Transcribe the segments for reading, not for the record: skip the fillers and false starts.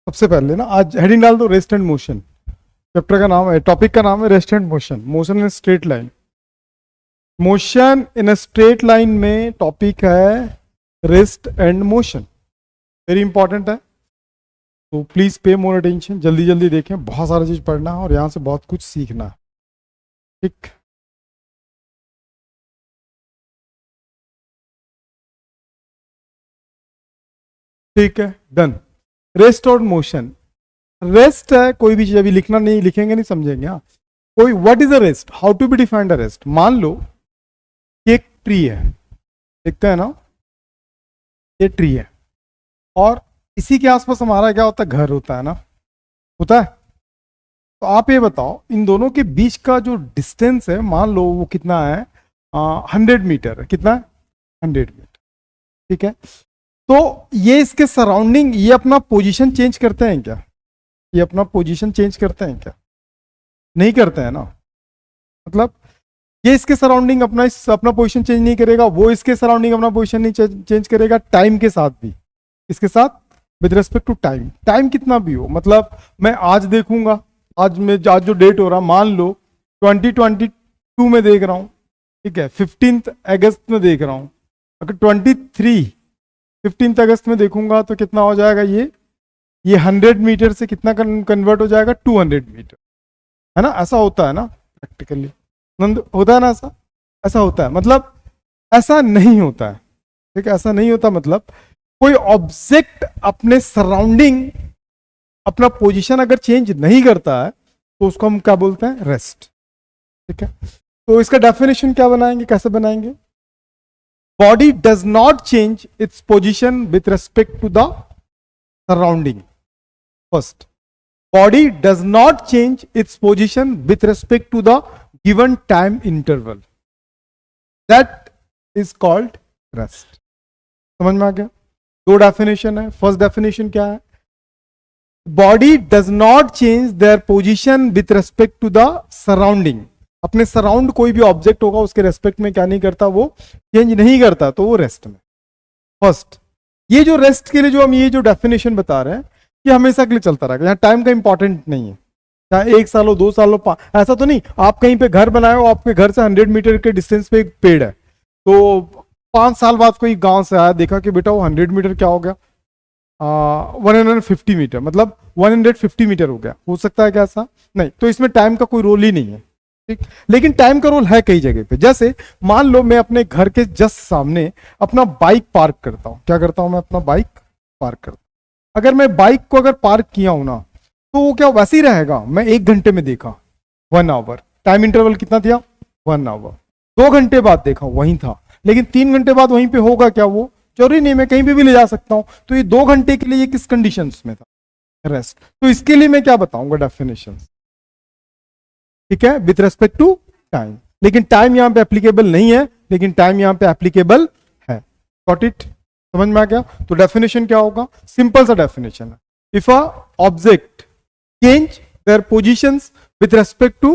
सबसे पहले ना आज हेडिंग डाल दो, रेस्ट एंड मोशन। चैप्टर का नाम है, टॉपिक का नाम है rest and motion. Motion in straight line. Motion in straight line में टॉपिक है rest and motion. Very important है, तो प्लीज पे मोर अटेंशन। जल्दी जल्दी देखें, बहुत सारा चीज पढ़ना है और यहाँ से बहुत कुछ सीखना है। ठीक, ठीक है, डन। रेस्ट और मोशन। रेस्ट है कोई भी चीज, अभी लिखना नहीं, लिखेंगे नहीं समझेंगे। हाँ, कोई what is a rest, how to be defined a rest. मान लो कि एक ट्री है, देखते हैं ना, ये ट्री है और इसी के आसपास हमारा क्या होता है, घर होता है ना, होता है। तो आप ये बताओ, इन दोनों के बीच का जो डिस्टेंस है, मान लो वो कितना है, 100 मीटर है। कितना है? 100 मीटर। ठीक है, तो ये इसके सराउंडिंग, ये अपना पोजीशन चेंज करते हैं क्या? ये अपना पोजीशन चेंज करते हैं क्या? नहीं करते हैं ना। मतलब ये इसके सराउंडिंग अपना पोजीशन चेंज नहीं करेगा, वो इसके सराउंडिंग अपना पोजीशन नहीं चेंज करेगा, टाइम के साथ भी। इसके साथ with respect to time, time कितना भी हो। मतलब मैं आज देखूंगा, आज जो डेट हो रहा, मान लो 2022 में देख रहा हूँ, ठीक है, 15 अगस्त में देख रहा हूँ। अगर 15 अगस्त में देखूंगा तो कितना हो जाएगा, ये 100 मीटर से कितना कन्वर्ट हो जाएगा, 200 मीटर। है ना, ऐसा होता है ना प्रैक्टिकली, नंद होता है ना ऐसा, ऐसा होता है। मतलब ऐसा नहीं होता है, ठीक है, ऐसा नहीं होता। मतलब कोई ऑब्जेक्ट अपने सराउंडिंग अपना पोजीशन अगर चेंज नहीं करता है तो उसको हम क्या बोलते हैं, रेस्ट। ठीक है, तो इसका डेफिनेशन क्या बनाएंगे, कैसे बनाएंगे? Body does not change its position with respect to the surrounding. First, body does not change its position with respect to the given time interval. That is called rest. समझ में आ गया? दो डेफिनेशन है। फर्स्ट डेफिनेशन क्या है? Body does not change their position with respect to the surrounding. अपने surround कोई भी ऑब्जेक्ट होगा उसके रेस्पेक्ट में क्या नहीं करता, वो चेंज नहीं करता, तो वो रेस्ट में। फर्स्ट, ये जो रेस्ट के लिए जो हम ये जो डेफिनेशन बता रहे हैं, ये हमेशा के लिए चलता रहेगा। यहाँ टाइम का इंपॉर्टेंट नहीं है, चाहे 1 साल हो, 2 साल हो, ऐसा तो नहीं। आप कहीं पे घर बनाए हो, आपके घर से 100 मीटर के डिस्टेंस पे एक पेड़ है, तो 5 साल बाद कोई गांव से आया, देखा कि बेटा वो 100 मीटर क्या हो गया, 150 मीटर, मतलब 150 मीटर हो गया। हो सकता है क्या ऐसा? नहीं। तो इसमें टाइम का कोई रोल ही नहीं है, ठीक। लेकिन टाइम का रोल है कई जगह पे। जैसे मान लो मैं अपने घर के जस्ट सामने अपना बाइक पार्क करता हूँ। क्या करता हूँ मैं? अपना बाइक पार्क करता हूँ। अगर मैं बाइक को अगर पार्क किया हूं ना, तो वो क्या वैसे ही रहेगा? मैं 1 घंटे में देखा 1 आवर, टाइम इंटरवल कितना था? 1 आवर। 2 घंटे बाद देखा वहीं था, लेकिन 3 घंटे बाद वहीं पे होगा क्या? वो जरूरी नहीं, मैं कहीं पे भी ले जा सकता हूं। तो ये 2 घंटे के लिए ये किस कंडीशन में था? रेस्ट। तो इसके लिए मैं क्या बताऊंगा डेफिनेशन, ठीक है, विथ रेस्पेक्ट टू टाइम। लेकिन टाइम यहां पे एप्लीकेबल नहीं है, लेकिन टाइम यहां पे एप्लीकेबल है। Got it? समझ में आ गया? तो डेफिनेशन क्या होगा? सिंपल सा डेफिनेशन है, if a object change their positions with respect to,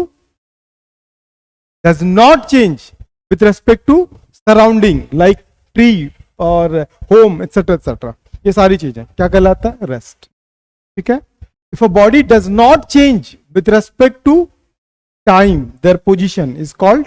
does not change with respect to surrounding like tree और होम एक्सेट्रा एक्सेट्रा, ये सारी चीजें क्या कहलाता है? रेस्ट। ठीक है, if a body does not change with respect to time, their position is called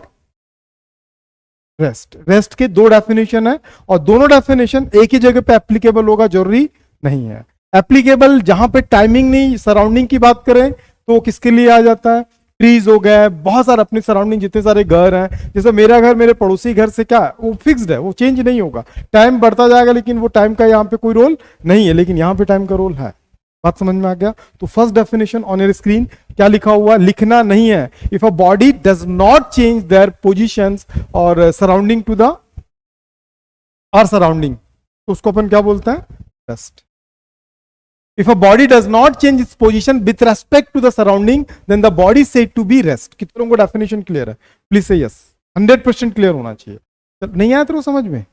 rest. Rest के दो डेफिनेशन है और दोनों डेफिनेशन एक ही जगह पे एप्लीकेबल होगा जरूरी नहीं है। एप्लीकेबल जहां पे टाइमिंग नहीं, सराउंडिंग की बात करें तो किसके लिए आ जाता है? ट्रीज हो गए, बहुत सारे अपने सराउंडिंग जितने सारे घर हैं। जैसे मेरा घर मेरे पड़ोसी घर से क्या है, वो फिक्स्ड है, वो चेंज नहीं होगा। टाइम बढ़ता जाएगा, लेकिन वो टाइम का यहाँ पे कोई रोल नहीं है, लेकिन यहाँ पे टाइम का रोल है। बात समझ में आ गया? तो first definition on your screen क्या लिखा हुआ? लिखना नहीं है। If a body does not change their positions और surrounding to the are surrounding, तो उसको अपन क्या बोलते हैं? Rest. If a body does not change its position with respect to the surrounding, then the body said to be rest. कितनों को definition clear है? प्लीज से यस। 100% क्लियर होना चाहिए। नहीं आया तो समझ में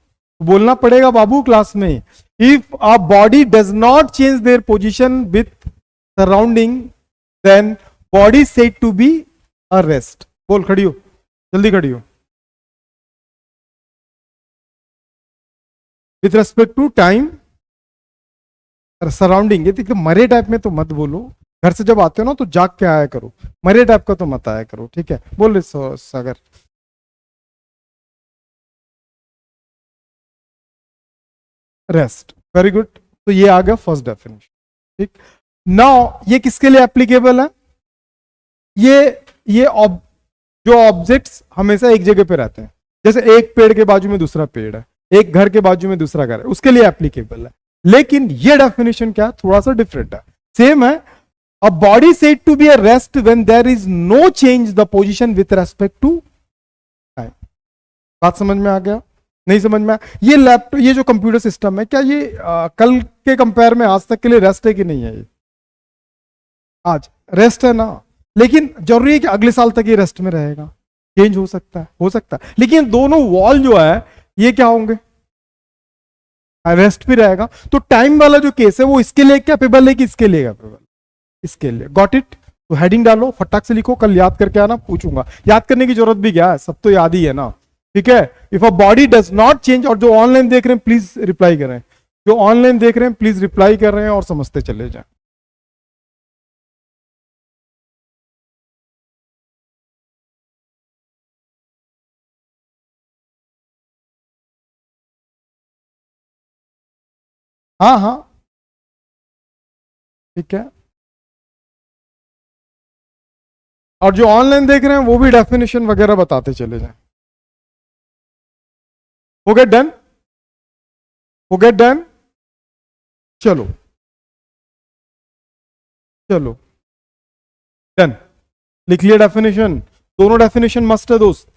बोलना पड़ेगा बाबू क्लास में। If a body does not change their position with surrounding, then body said to be a rest. बोल, खड़ी हो, जल्दी खड़ी हो। With respect to time, surrounding, ये तो मरे टाइप में तो मत बोलो, घर से जब आते हो ना तो जाग के आया करो, मरे टाइप का तो मत आया करो, ठीक है? बोल रहे सागर। Rest, very good. तो ये आ गया फर्स्ट डेफिनेशन, ठीक। नाउ ये किसके लिए एप्लीकेबल है? ये जो ऑब्जेक्ट्स हमेशा एक जगह पे रहते हैं, जैसे एक पेड़ के बाजू में दूसरा पेड़ है, एक घर के बाजू में दूसरा घर है, उसके लिए एप्लीकेबल है। लेकिन ये डेफिनेशन क्या है, थोड़ा सा डिफरेंट है। सेम है, a body said to be a rest when there is no change the position with respect to time. बात समझ में आ गया? नहीं समझ में आया? ये लैपटॉप, ये जो कंप्यूटर सिस्टम है, क्या ये कल के कंपेयर में आज तक के लिए रेस्ट है कि नहीं है? ये आज रेस्ट है ना, लेकिन जरूरी है कि अगले साल तक ये रेस्ट में रहेगा? चेंज हो सकता है, हो सकता है, लेकिन दोनों वॉल जो है ये क्या होंगे? रेस्ट भी रहेगा। तो टाइम वाला जो केस है वो इसके लिए कैपेबल है कि इसके लिए कैपेबल? इसके लिए। Got it? तो हेडिंग डालो, फटाक से लिखो, कल याद करके आना, पूछूंगा। याद करने की जरूरत भी क्या है, सब तो याद ही है ना, ठीक है? If a body does not change, और जो ऑनलाइन देख रहे हैं प्लीज रिप्लाई करें, जो ऑनलाइन देख रहे हैं प्लीज रिप्लाई कर रहे हैं और समझते चले जाएं। हाँ हाँ, ठीक है। और जो ऑनलाइन देख रहे हैं वो भी डेफिनेशन वगैरह बताते चले जाएं। हो गया डन? हो गया डन? चलो चलो डन। लिख लिया डेफिनेशन? दोनों डेफिनेशन मस्ट है दोस्त।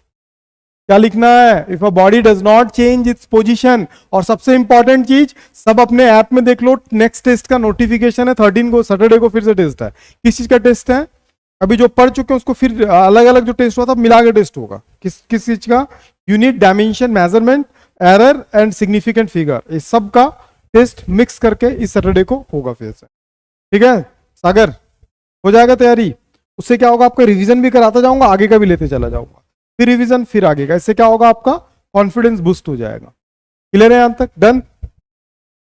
क्या लिखना है? If a body does not change its position. और सबसे इंपॉर्टेंट चीज, सब अपने ऐप में देख लो, नेक्स्ट टेस्ट का नोटिफिकेशन है 13 को, सैटरडे को फिर से टेस्ट है। किस चीज का टेस्ट है? अभी जो पढ़ चुके हैं उसको फिर अलग अलग जो टेस्ट हुआ था मिला के टेस्ट होगा। किस चीज का? Unit, dimension, measurement, error and significant figure, इस सब का टेस्ट मिक्स करके इस सैटरडे को होगा फिर से, ठीक है? सागर हो जाएगा तैयारी? उससे क्या होगा, आपका रिवीजन भी कराता जाऊंगा, आगे का भी लेते चला जाऊंगा, फिर रिवीजन फिर आगे का। इससे क्या होगा, आपका कॉन्फिडेंस बूस्ट हो जाएगा। क्लियर है यहां तक? डन?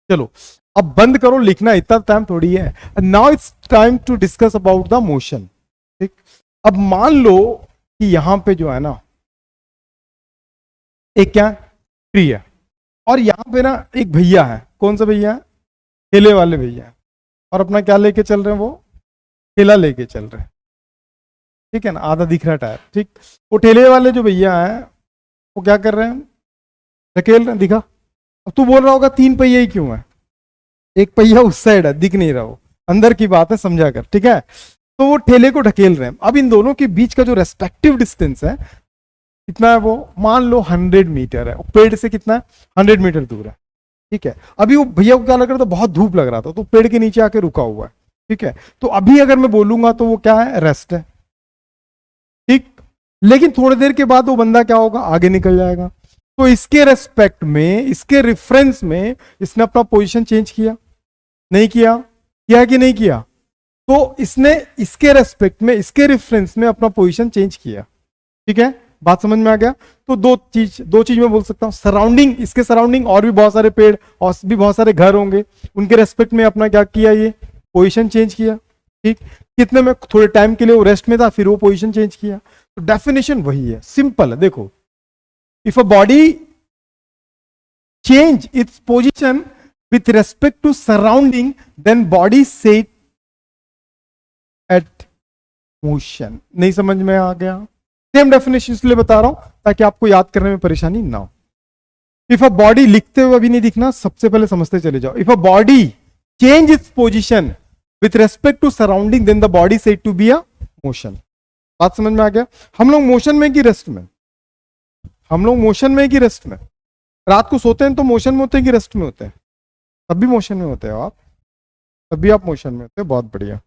चलो अब बंद करो लिखना, इतना टाइम थोड़ी है। Now it's time to discuss about the motion, ठीक। अब मान लो कि यहां पे जो है ना एक क्या ट्री है, और यहां पे ना एक भैया है। कौन सा भैया है? ठेले वाले भैया है। और अपना क्या लेके चल रहे हैं? वो ठेला लेके चल रहे हैं, ठीक है ना? आधा दिख रहा टायर, ठीक। वो ठेले वाले जो भैया हैं वो क्या कर रहे हैं? ढकेल रहे हैं, दिखा? अब तू बोल रहा होगा तीन पहिया ही क्यों है? एक पहिया उस साइड है, दिख नहीं रहा, वो अंदर की बात है, समझा कर, ठीक है? तो वो ठेले को ढकेल रहे हैं। अब इन दोनों के बीच का जो रेस्पेक्टिव डिस्टेंस है कितना है? वो मान लो 100 मीटर है। पेड़ से कितना है? 100 मीटर दूर है, ठीक है? अभी वो भैया को क्या लग रहा था? बहुत धूप लग रहा था, तो पेड़ के नीचे आके रुका हुआ है, ठीक है? तो अभी अगर मैं बोलूंगा तो वो क्या है? रेस्ट है, ठीक। लेकिन थोड़ी देर के बाद वो बंदा क्या होगा? आगे निकल जाएगा। तो इसके रेस्पेक्ट में, इसके रेफरेंस में इसने अपना पोजीशन चेंज किया? नहीं किया? किया कि नहीं किया? तो इसने इसके रेस्पेक्ट में, इसके रेफरेंस में अपना पोजीशन चेंज किया, ठीक है? बात समझ में आ गया? तो दो चीज मैं बोल सकता हूं, सराउंडिंग, इसके सराउंडिंग और भी बहुत सारे पेड़ और भी बहुत सारे घर होंगे, उनके रेस्पेक्ट में अपना क्या किया? ये पोजीशन चेंज किया, ठीक। कितने में? थोड़े टाइम के लिए वो रेस्ट में था, फिर वो पोजीशन चेंज किया। तो डेफिनेशन वही है, सिंपल है। देखो, if a body change its position with respect to surrounding, then body set at motion. नहीं समझ में आ गया? सेम डेफिनेशन इसलिए बता रहा हूं ताकि आपको याद करने में परेशानी ना हो। इफ अ बॉडी, लिखते हुए अभी नहीं दिखना, सबसे पहले समझते चले जाओ। If a body change its position with respect to surrounding, then the body said to be a motion. बात समझ में आ गया? हम लोग मोशन में कि रेस्ट में? हम लोग मोशन में कि रेस्ट में? रात को सोते हैं तो मोशन में होते हैं कि रेस्ट में होते हैं? तब भी मोशन में होते हो आप? तब भी आप मोशन में होते हैं, बहुत बढ़िया।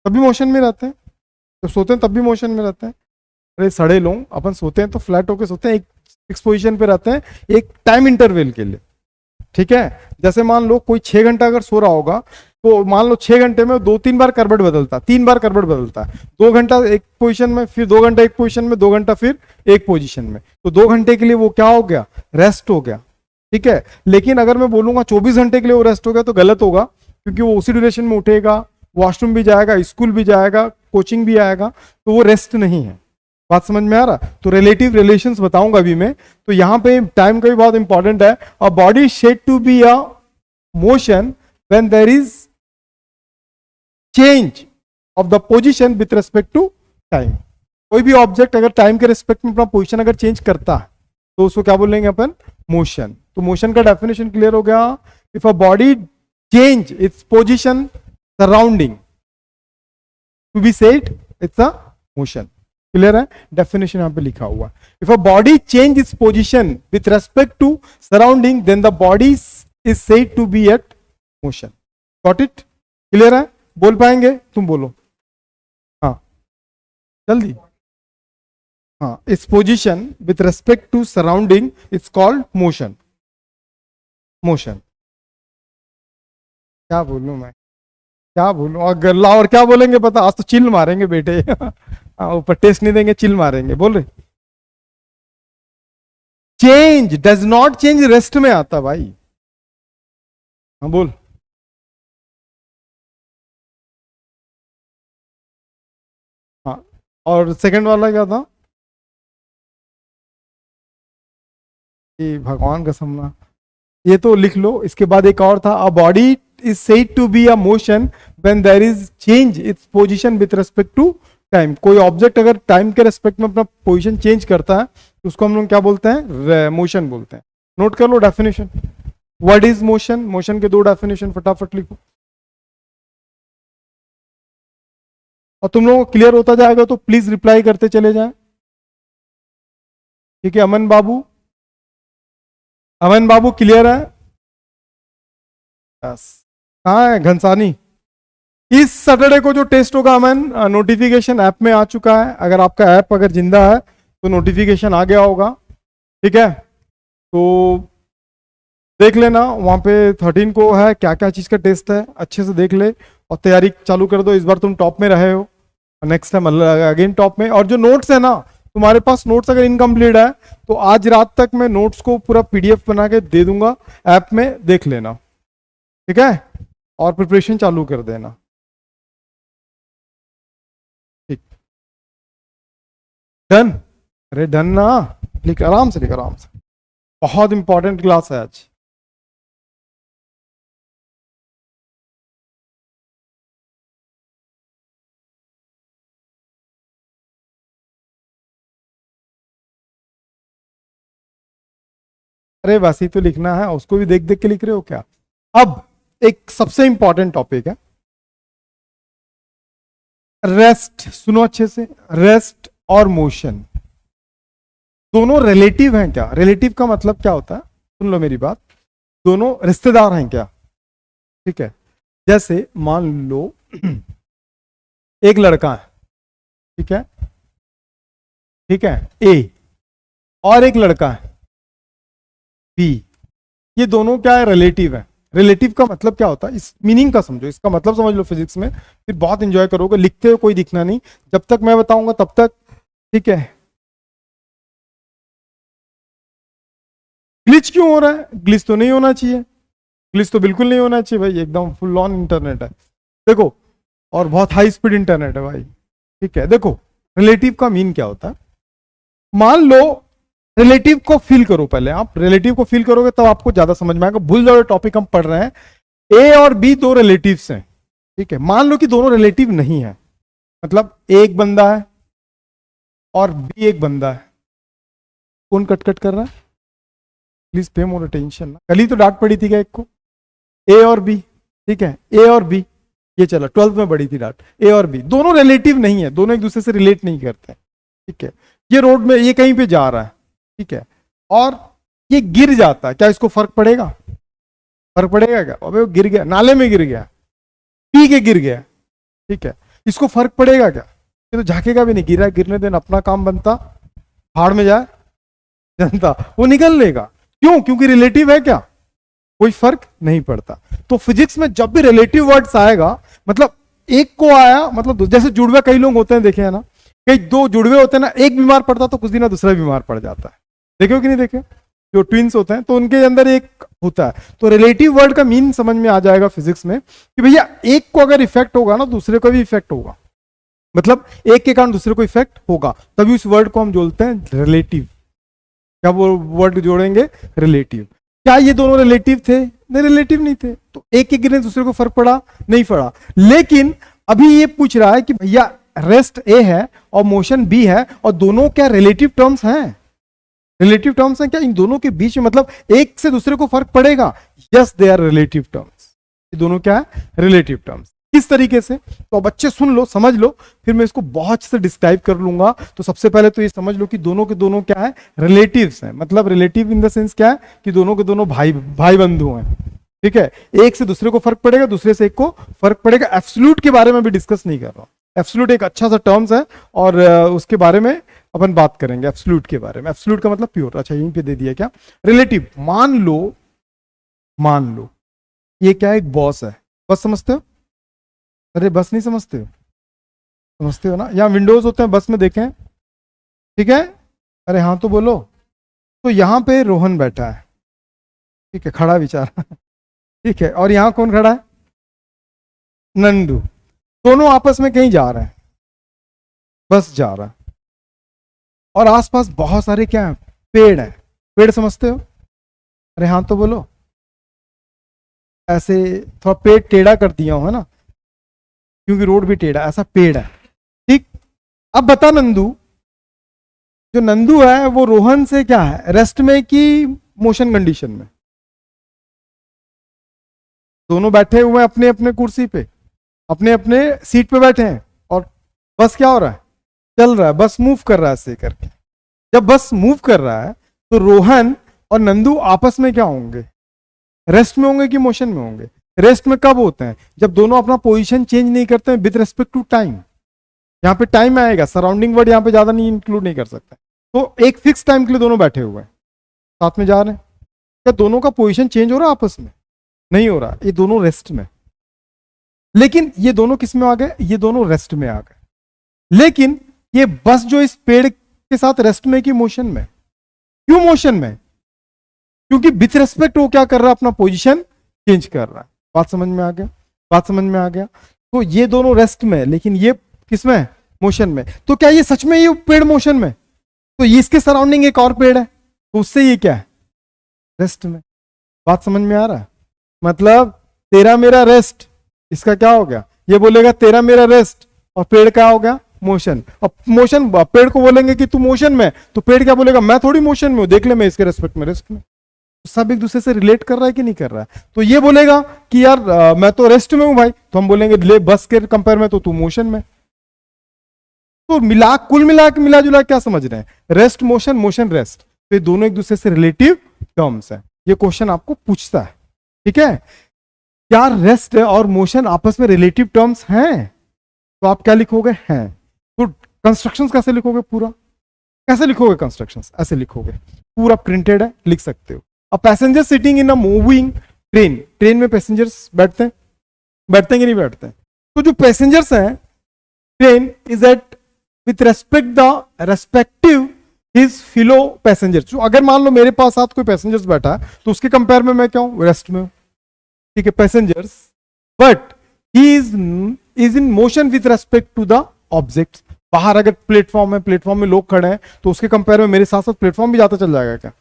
तब भी मोशन में रहते हैं, जब सोते हैं तब भी मोशन में रहते हैं। अरे सड़े लोग, अपन सोते हैं तो फ्लैट होके सोते हैं, एक फिक्स पोजीशन पे रहते हैं एक टाइम इंटरवल के लिए, ठीक है? जैसे मान लो कोई 6 घंटा अगर सो रहा होगा, तो मान लो 6 घंटे में 2-3 बार करवट बदलता, 3 बार करवट बदलता है। 2 घंटा एक पोजीशन में, फिर 2 घंटा एक पोजीशन में, 2 घंटा फिर एक पोजीशन में। तो 2 घंटे के लिए वो क्या हो गया? रेस्ट हो गया, ठीक है? लेकिन अगर मैं बोलूंगा 24 घंटे के लिए वो रेस्ट हो गया तो गलत होगा। क्योंकि वो उसी ड्यूरेशन में उठेगा, वॉशरूम भी जाएगा, स्कूल भी जाएगा, कोचिंग भी आएगा, तो वो रेस्ट नहीं है। बात समझ में आ रहा? तो रिलेटिव रिलेशंस बताऊंगा अभी मैं। तो यहां पे टाइम का भी बहुत इंपॉर्टेंट है। A body said to be a motion when there is change of the position with respect to time. कोई भी ऑब्जेक्ट अगर टाइम के रेस्पेक्ट में अपना पोजीशन अगर चेंज करता है तो उसको क्या बोलेंगे अपन? मोशन। तो मोशन का डेफिनेशन क्लियर हो गया। If a body change its position surrounding to be said it's a motion. Clear है? डेफिनेशन यहां पे लिखा हुआ। If a body change its position with respect to surrounding then the body is said to be at motion. Got it? Clear है? बोल पाएंगे? तुम बोलो हाँ जल्दी। हाँ, its position with respect to surrounding it's called motion. Motion. क्या बोलूं मैं, क्या बोलूं? और गल्ला और क्या बोलेंगे पता? आज तो चिल मारेंगे बेटे। ऊपर टेस्ट नहीं देंगे, चिल मारेंगे। बोल रहे change does not change rest में आता भाई। हाँ बोल। हाँ, और सेकंड वाला क्या था? कि भगवान कसम ना, ये तो लिख लो। इसके बाद एक और था, a body is said to be a motion when there is change its position with respect to time. कोई ऑब्जेक्ट अगर टाइम के रेस्पेक्ट में अपना पोजीशन चेंज करता है तो उसको हम लोग क्या बोलते हैं? मोशन बोलते हैं। नोट कर लो definition. What is motion? Motion के दो डेफिनेशन फटाफट लिखो। और तुम लोगों को क्लियर होता जाएगा तो प्लीज रिप्लाई करते चले जाएं। ठीक है अमन बाबू? अमन बाबू क्लियर है? यस। कहाँ है घनसानी? इस सैटरडे को जो टेस्ट होगा अमन, नोटिफिकेशन ऐप में आ चुका है। अगर आपका ऐप अगर जिंदा है तो नोटिफिकेशन आ गया होगा। ठीक है, तो देख लेना वहां पे 13 को है, क्या क्या चीज का टेस्ट है अच्छे से देख ले और तैयारी चालू कर दो। इस बार तुम टॉप में रहे हो, नेक्स्ट टाइम अगेन टॉप में। और जो नोट्स है ना, तुम्हारे पास नोट्स अगर इनकम्प्लीट है तो आज रात तक मैं नोट्स को पूरा पीडीएफ बना के दे दूंगा, ऐप में देख लेना। ठीक है, और प्रिपरेशन चालू कर देना। ठीक, डन? अरे डन ना, लिख आराम से, लिख आराम से। बहुत इंपॉर्टेंट क्लास है आज। अरे बस ही तो लिखना है, उसको भी देख देख के लिख रहे हो क्या? अब एक सबसे इंपॉर्टेंट टॉपिक है रेस्ट। सुनो अच्छे से, रेस्ट और मोशन दोनों रिलेटिव हैं क्या? रिलेटिव का मतलब क्या होता है? सुन लो मेरी बात, दोनों रिश्तेदार हैं क्या? ठीक है, जैसे मान लो एक लड़का है, ठीक है, ठीक है, ए, और एक लड़का है बी। ये दोनों क्या है? रिलेटिव है। रिलेटिव का मतलब क्या होता है? इस मीनिंग का समझो, इसका मतलब समझ लो फिजिक्स में, फिर बहुत इंजॉय करोगे। लिखते हो कोई दिखना नहीं, जब तक मैं बताऊंगा तब तक। ठीक है, ग्लिच क्यों हो रहा है? ग्लिच तो नहीं होना चाहिए, ग्लिच तो बिल्कुल नहीं होना चाहिए भाई, एकदम फुल ऑन इंटरनेट है देखो, और बहुत हाई स्पीड इंटरनेट है भाई। ठीक है, देखो रिलेटिव का मीन क्या होता है। मान लो रिलेटिव को फील करो, पहले आप रिलेटिव को फील करोगे तब आपको ज्यादा समझ में आएगा। भूल जाओ टॉपिक हम पढ़ रहे हैं। ए और बी दो रिलेटिव्स हैं, ठीक है। मान लो कि दोनों रिलेटिव नहीं है, मतलब एक बंदा है और बी एक बंदा है। कौन कट कट कर रहा है? Please pay more attention. कल ही तो डांट पड़ी थी क्या एक को? ए और बी, ठीक है, ए और बी, ये चला 12th में बड़ी थी डांट। ए और बी दोनों रिलेटिव नहीं है, दोनों एक दूसरे से रिलेट नहीं करते। ठीक है, ये रोड में ये कहीं पे जा रहा है, ठीक है, और ये गिर जाता है, क्या इसको फर्क पड़ेगा? फर्क पड़ेगा क्या? अबे वो गिर गया, नाले में गिर गया, पी के गिर गया, ठीक है, इसको फर्क पड़ेगा क्या? ये तो झाकेगा भी नहीं, गिरा गिरने देना, अपना काम बनता, भाड़ में जाए जनता, वो निकल लेगा। क्यों? क्योंकि रिलेटिव है क्या, कोई फर्क नहीं पड़ता। तो फिजिक्स में जब भी रिलेटिव वर्ड्स आएगा, मतलब एक को आया, मतलब जैसे जुड़वे कई लोग होते हैं, देखे है ना, कई दो जुड़वे होते हैं ना, एक बीमार पड़ता तो कुछ दिन दूसरा बीमार पड़ जाता है। देखे हो कि नहीं देखे? जो ट्विंस होते हैं तो उनके अंदर एक होता है। तो रिलेटिव वर्ड का मीन समझ में आ जाएगा फिजिक्स में कि भैया एक को अगर इफेक्ट होगा ना दूसरे को भी इफेक्ट होगा, मतलब एक के कारण दूसरे को इफेक्ट होगा, तभी उस वर्ड को हम जोड़ते हैं रिलेटिव। क्या वो वर्ड जोड़ेंगे? रिलेटिव। क्या ये दोनों रिलेटिव थे? नहीं, रिलेटिव नहीं थे। तो एक के गिरने दूसरे को फर्क पड़ा? नहीं पड़ा। लेकिन अभी ये पूछ रहा है कि भैया रेस्ट ए है और मोशन बी है और दोनों क्या रिलेटिव टर्म्स हैं? रिलेटिव टर्म्स हैं क्या इन दोनों के बीच में? मतलब एक से दूसरे को फर्क पड़ेगा? Yes, they are relative terms. ये दोनों क्या है? Relative terms. किस तरीके से? तो अब बच्चे सुन लो, समझ लो, फिर मैं इसको बहुत अच्छे से डिस्क्राइब कर लूंगा। तो सबसे पहले तो ये समझ लो कि दोनों के दोनों क्या है? रिलेटिव्स हैं। मतलब रिलेटिव इन द सेंस क्या है कि दोनों के दोनों भाई बंधु हैं। ठीक है, एक से दूसरे को फर्क पड़ेगा, दूसरे से एक को फर्क पड़ेगा। एब्सोल्यूट के बारे में भी डिस्कस नहीं कर रहा हूं। एब्सोल्यूट एक अच्छा सा टर्म्स है और उसके बारे में अपन बात करेंगे। एब्सोल्यूट के बारे में, एब्सोल्यूट का मतलब प्योर। अच्छा, यहीं पे दे दिया क्या? रिलेटिव। मान लो ये क्या है? एक बॉस है। बस समझते हो? अरे बस नहीं समझते हो? समझते हो ना? यहाँ विंडोज होते हैं बस में, देखें। ठीक है, अरे हाँ तो बोलो। तो यहाँ पे रोहन बैठा है, ठीक है, खड़ा बेचारा ठीक है, और यहाँ कौन खड़ा है? नंदू। दोनों आपस में कहीं जा रहे हैं, बस जा रहा है, और आसपास बहुत सारे क्या है? पेड़ है। पेड़ समझते हो? अरे हाँ तो बोलो। ऐसे थोड़ा पेड़ टेढ़ा कर दिया हो, है ना, क्योंकि रोड भी टेढ़ा, ऐसा पेड़ है। ठीक, अब बता नंदू, जो नंदू है वो रोहन से क्या है? रेस्ट में कि मोशन कंडीशन में? दोनों बैठे हुए हैं अपने अपने कुर्सी पे, अपने अपने सीट पे बैठे हैं, और बस क्या हो रहा है? चल रहा है, बस मूव कर रहा है ऐसे करके। जब बस मूव कर रहा है तो रोहन और नंदू आपस में क्या होंगे? रेस्ट में होंगे कि मोशन में होंगे? रेस्ट में कब होते हैं? जब दोनों अपना पोजीशन चेंज नहीं करते हैं विद रिस्पेक्ट टू टाइम। यहाँ पे टाइम आएगा, सराउंडिंग वर्ड यहाँ पे ज्यादा नहीं इंक्लूड नहीं कर सकता। तो एक फिक्स टाइम के लिए दोनों बैठे हुए हैं, साथ में जा रहे हैं। क्या दोनों का पोजीशन चेंज हो रहा है आपस में? नहीं हो रहा। ये दोनों रेस्ट में। लेकिन ये दोनों किस में आ गए? ये दोनों रेस्ट में आ गए। लेकिन ये बस जो इस पेड़ के साथ रेस्ट में कि मोशन में? क्यों मोशन में? क्योंकि विथ रेस्पेक्ट वो क्या कर रहा है? अपना पोजीशन चेंज कर रहा है। बात समझ में आ गया? बात समझ में आ गया? तो ये दोनों रेस्ट में, लेकिन ये किस में? मोशन में। तो क्या ये सच में ये पेड़ मोशन में? तो ये इसके सराउंडिंग एक और पेड़ है, तो उससे ये क्या है? रेस्ट में। बात समझ में आ रहा है? मतलब तेरा मेरा रेस्ट, इसका क्या हो गया? ये बोलेगा तेरा मेरा रेस्ट, और पेड़ क्या हो गया? मोशन। और मोशन, पेड़ को बोलेंगे कि तू मोशन में, तो पेड़ क्या बोलेगा? मैं थोड़ी मोशन में हूं, देख ले मैं इसके रेस्पेक्ट में रेस्ट में। सब एक दूसरे से रिलेट कर रहा है कि नहीं कर रहा है? तो ये बोलेगा कि यार मैं तो रेस्ट में हूं भाई, तो हम बोलेंगे ले बस के कंपेयर में तो तू मोशन में। तो कुल मिला जुला क्या समझ रहे हैं? रेस्ट मोशन, मोशन रेस्ट, तो ये दोनों एक दूसरे से रिलेटिव टर्म्स हैं। ये क्वेश्चन आपको पूछता है। ठीक है, क्या रेस्ट और मोशन आपस में रिलेटिव टर्म्स हैं? तो आप क्या लिखोगे? हैं। तो कंस्ट्रक्शंस कैसे लिखोगे? पूरा कैसे लिखोगे कंस्ट्रक्शंस? ऐसे लिखोगे, पूरा प्रिंटेड है, लिख सकते हो। A passenger sitting in a moving train, train में पैसेंजर्स बैठते हैं कि नहीं बैठते हैं? तो जो पैसेंजर्स हैं train is at with respect the respective his fellow passengers. जो अगर मान लो मेरे पास साथ कोई पैसेंजर्स बैठा है तो उसके कंपेयर में मैं क्या हूं? रेस्ट में हूं। ठीक है, passengers, but he is in motion with respect to the objects. बाहर अगर प्लेटफॉर्म है, प्लेटफॉर्म में लोग खड़े हैं, तो उसके कंपेयर में मेरे साथ साथ प्लेटफॉर्म भी जाता चल जाएगा क्या?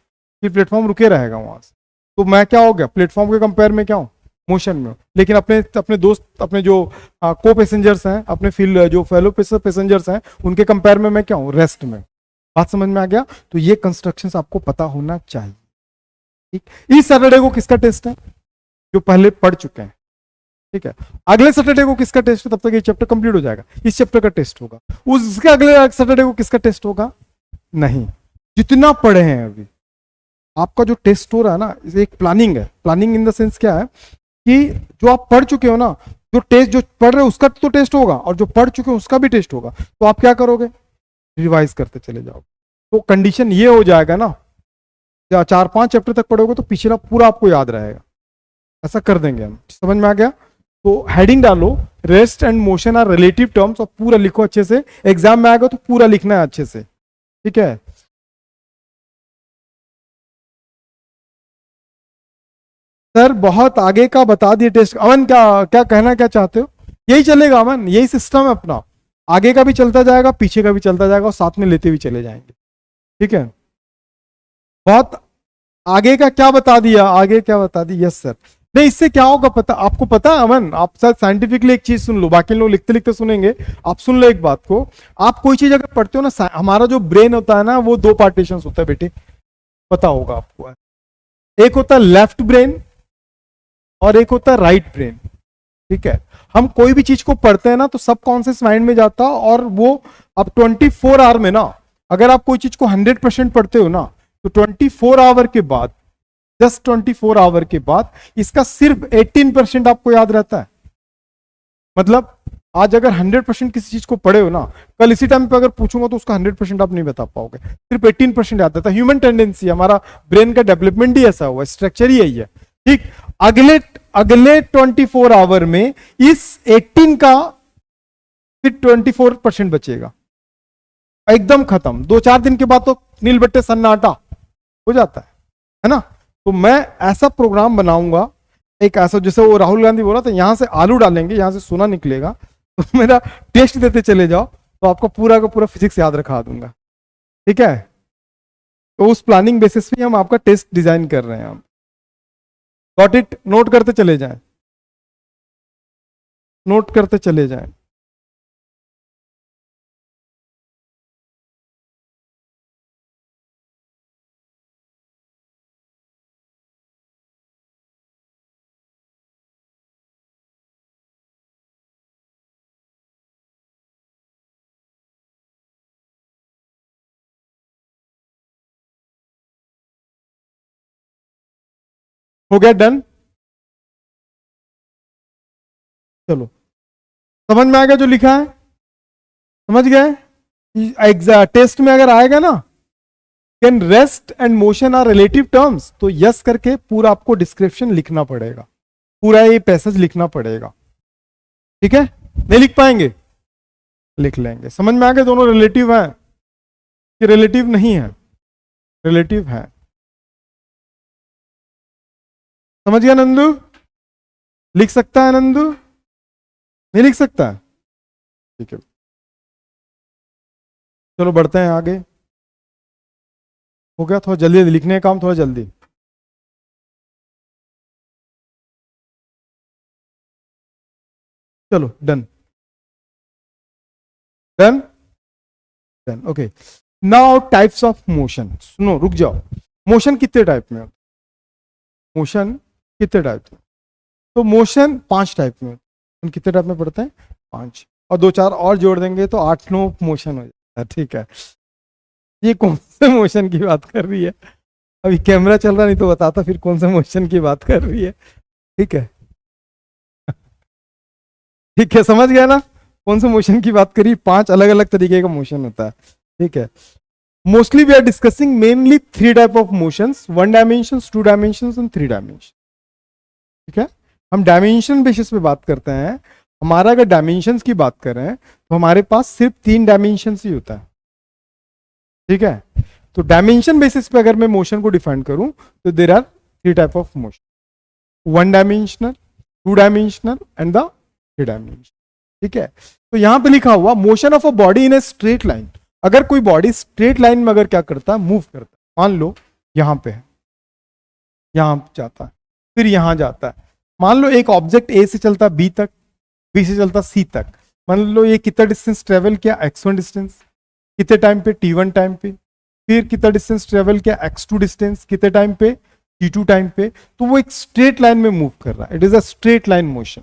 फिर प्लेटफॉर्म रुके रहेगा वहां से, तो मैं क्या हो गया? प्लेटफॉर्म के कंपेयर में क्या हूं? मोशन में हूं। लेकिन अपने दोस्त, अपने जो को पैसेंजर्स हैं, अपने जो फेलो पैसेंजर्स हैं, उनके कंपेयर में मैं क्या हूं? रेस्ट में। बात समझ में आ गया? तो ये कंस्ट्रक्शंस आपको पता होना चाहिए। ठीक, इस सैटरडे को किसका टेस्ट है? जो पहले पढ़ चुके हैं। ठीक है, अगले सैटरडे को किसका टेस्ट है? तब तक ये चैप्टर कंप्लीट हो जाएगा। इस चैप्टर का टेस्ट होगा। उसके अगले सैटरडे को किसका टेस्ट होगा? नहीं, जितना पढ़े हैं अभी आपका जो टेस्ट हो रहा है ना, एक प्लानिंग है। प्लानिंग इन द सेंस क्या है कि जो आप पढ़ चुके हो ना, जो पढ़ रहे हो उसका तो टेस्ट होगा, और जो पढ़ चुके हो उसका भी टेस्ट होगा। तो आप क्या करोगे? रिवाइज करते चले जाओगे। तो कंडीशन ये हो जाएगा ना, 4-5 चैप्टर तक पढ़ोगे तो पिछला पूरा आपको याद रहेगा। ऐसा कर देंगे हम। समझ में आ गया? तो हेडिंग डालो, rest and motion are relative terms, और पूरा लिखो अच्छे से। एग्जाम में आएगा तो पूरा लिखना है अच्छे से। ठीक है। सर बहुत आगे का बता दिए टेस्ट। अमन क्या क्या कहना क्या चाहते हो? यही चलेगा अमन, यही सिस्टम है अपना, आगे का भी चलता जाएगा पीछे का भी चलता जाएगा और साथ में लेते भी चले जाएंगे। ठीक है, बहुत आगे का क्या बता दिया, आगे क्या बता दी, यस सर। नहीं इससे क्या होगा पता आपको, पता है अमन, आप सर साइंटिफिकली एक चीज सुन लो, बाकी लोग लिखते लिखते सुनेंगे, आप सुन लो एक बात को। आप कोई चीज अगर पढ़ते हो ना, हमारा जो ब्रेन होता है ना वो दो पार्टीशन होता है बेटे, पता होगा आपको। एक होता है लेफ्ट ब्रेन और एक होता है राइट ब्रेन। ठीक है, हम कोई भी चीज को पढ़ते हैं ना तो सबकॉन्शियस माइंड में जाता है, और वो अब 24 आवर में ना, अगर आप कोई चीज को 100% पढ़ते हो ना, तो 24 आवर के बाद, जस्ट 24 आवर के बाद इसका सिर्फ 18% आपको याद रहता है। मतलब आज अगर 100% किसी चीज को पढ़े हो ना, कल इसी टाइम पे अगर पूछूंगा तो उसका 100% आप नहीं बता पाओगे, सिर्फ 18% याद रहता है। ह्यूमन टेंडेंसी, हमारा ब्रेन का डेवलपमेंट ही ऐसा हुआ, स्ट्रक्चर ही यही है। ठीक, अगले अगले 24 आवर में इस 18 का फिर 24% बचेगा, एकदम खत्म। 2-4 दिन के बाद तो नील बट्टे सन्नाटा हो जाता है ना। तो मैं ऐसा प्रोग्राम बनाऊंगा, एक ऐसा, जैसे वो राहुल गांधी बोला था, यहां से आलू डालेंगे यहां से सोना निकलेगा, तो मेरा टेस्ट देते चले जाओ तो आपको पूरा का पूरा फिजिक्स याद रखा दूंगा। ठीक है, तो उस प्लानिंग बेसिस पे हम आपका टेस्ट डिजाइन कर रहे हैं। हम गॉट इट, नोट करते चले जाएं, नोट करते चले जाएं। हो गया डन? चलो, समझ में आ गया जो लिखा है? समझ गए? टेस्ट में अगर आएगा ना, can rest and motion are relative terms, तो यस करके पूरा आपको डिस्क्रिप्शन लिखना पड़ेगा, पूरा ये पैसेज लिखना पड़ेगा। ठीक है, नहीं लिख पाएंगे? लिख लेंगे। समझ में आ गया दोनों रिलेटिव है कि रिलेटिव नहीं है? रिलेटिव है। समझ गया नंदू? लिख सकता है नंदू? नहीं लिख सकता है? ठीक है, चलो बढ़ते हैं आगे। हो गया, थोड़ा जल्दी लिखने का काम, थोड़ा जल्दी। चलो done, done, done. Okay, now types of motion. सुनो, रुक जाओ। मोशन कितने टाइप में होता है? मोशन कितने टाइप में? तो मोशन 5 टाइप में होता है। कितने टाइप में पढ़ते हैं? 5, और 2-4 और जोड़ देंगे तो 8-9 मोशन हो जाता है। ठीक है, ये कौन से मोशन की बात कर रही है? अभी कैमरा चल रहा नहीं तो बताता फिर कौन से मोशन की बात कर रही है। ठीक है, ठीक है, समझ गया ना कौन से मोशन की बात करी? 5 अलग अलग तरीके का मोशन होता है। ठीक है, mostly we are discussing mainly 3 type of motions, 1 dimension, 2 dimension and 3 dimension. ठीक है, हम डायमेंशन बेसिस पे बात करते हैं। हमारा अगर डायमेंशंस की बात करें तो हमारे पास सिर्फ 3 डायमेंशंस ही होता है। ठीक है, तो डायमेंशन बेसिस पे अगर मैं मोशन को डिफाइन करूं तो there are 3 type of motion, 1 dimensional, 2 dimensional and the 3 dimension. ठीक है, तो यहां पे लिखा हुआ motion of a body in a straight line. अगर कोई बॉडी स्ट्रेट लाइन में अगर क्या करता है, मूव करता है, मान लो यहां पे है, यहां जाता है, फिर यहां जाता है। मान लो एक ऑब्जेक्ट ए से चलता बी तक, बी से चलता सी तक। मान लो ये कितना डिस्टेंस ट्रेवल किया, x1 डिस्टेंस, कितने टाइम पे, t1 टाइम पे। फिर कितना डिस्टेंस ट्रेवल किया, x2 डिस्टेंस, कितने टाइम पे, t2 टाइम पे। तो वो एक स्ट्रेट लाइन में मूव कर रहा है, it is a straight line motion.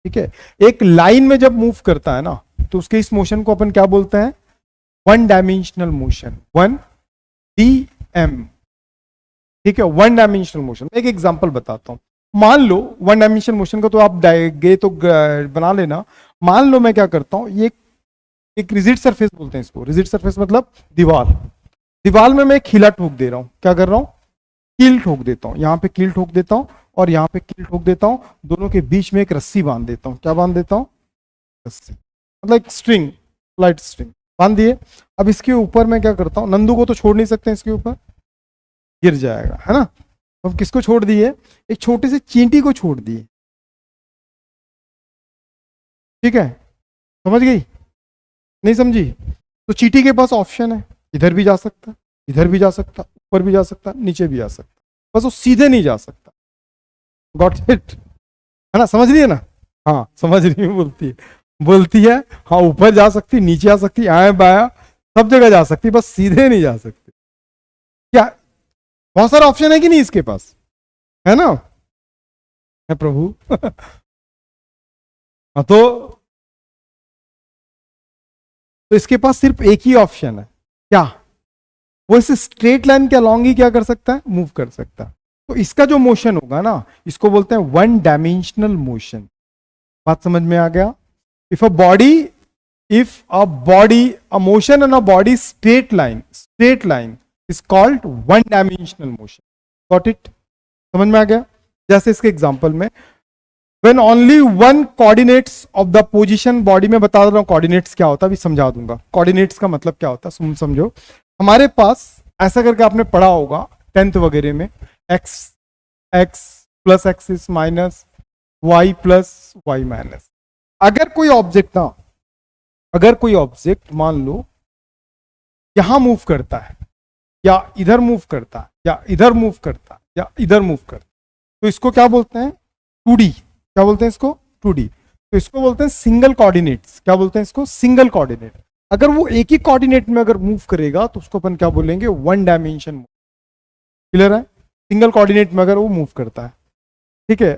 ठीक है, एक लाइन में जब मूव करता है ना तो उसके इस मोशन को अपन क्या बोलते हैं? 1 डायमेंशनल मोशन, 1 DM। ठीक है, 1 डायमेंशनल मोशन। एक एग्जांपल बताता हूं। मान लो 1 डायमेंशनल मोशन का तो आप गए तो बना लेना। मान लो मैं क्या करता हूं, ये एक रिजिड सरफेस बोलते हैं इसको। रिजिड सरफेस मतलब दीवार, दीवार में मैं एक खिला ठोक दे रहा हूं। क्या कर रहा हूं? कील ठोक देता हूं। यहां पे कील ठोक देता हूं और यहां पे कील ठोक देता हूं। दोनों के बीच में एक रस्सी बांध देता हूं। क्या बांध देता हूं? रस्सी, मतलब एक स्ट्रिंग, लाइट स्ट्रिंग बांध दिए। अब इसके ऊपर मैं क्या करता हूं, नंदू को तो छोड़ नहीं सकते, इसके ऊपर गिर जाएगा, है ना। अब किसको छोड़ दिए, एक छोटे से चींटी को छोड़ दिए, ठीक है, समझ गई, नहीं समझी? तो चींटी के पास ऑप्शन है, इधर भी जा सकता, इधर भी जा सकता, ऊपर भी जा सकता, नीचे भी जा सकता, बस वो सीधे नहीं जा सकता। गॉट इट, है ना, समझ रही है ना? हाँ समझ रही है, बोलती है हाँ, ऊपर जा सकती, नीचे आ सकती, आए बाया सब जगह जा सकती, बस सीधे नहीं जा सकती। क्या बहुत सारा ऑप्शन है कि नहीं इसके पास, है ना? है प्रभु हाँ, तो इसके पास सिर्फ एक ही ऑप्शन है, क्या? वो इस स्ट्रेट लाइन के अलॉन्ग ही क्या कर सकता है, मूव कर सकता है। तो इसका जो मोशन होगा ना, इसको बोलते हैं वन डायमेंशनल मोशन। बात समझ में आ गया? If a body a motion in a body straight line is called one dimensional motion. Got it? समझ में आ गया? जैसे इसके एग्जांपल में, when only one coordinates of the position, body में बता रहा हूं कोऑर्डिनेट्स क्या होता है, अभी समझा दूंगा कोऑर्डिनेट्स का मतलब क्या होता है। समझो, हमारे पास ऐसा करके आपने पढ़ा होगा 10th वगैरह में, x plus axis minus y plus Y minus. अगर कोई ऑब्जेक्ट मान लो यहां मूव करता है, या इधर मूव करता है, या इधर मूव करता है, या इधर मूव करता है, तो इसको क्या बोलते हैं, 2D। क्या बोलते हैं इसको, 2D। तो इसको बोलते हैं सिंगल कोऑर्डिनेट्स। क्या बोलते हैं इसको, सिंगल कोऑर्डिनेट। अगर वो एक ही कोऑर्डिनेट में अगर मूव करेगा तो उसको अपन क्या बोलेंगे, वन डायमेंशन। क्लियर है? सिंगल कोऑर्डिनेट में अगर वो मूव करता है, ठीक है,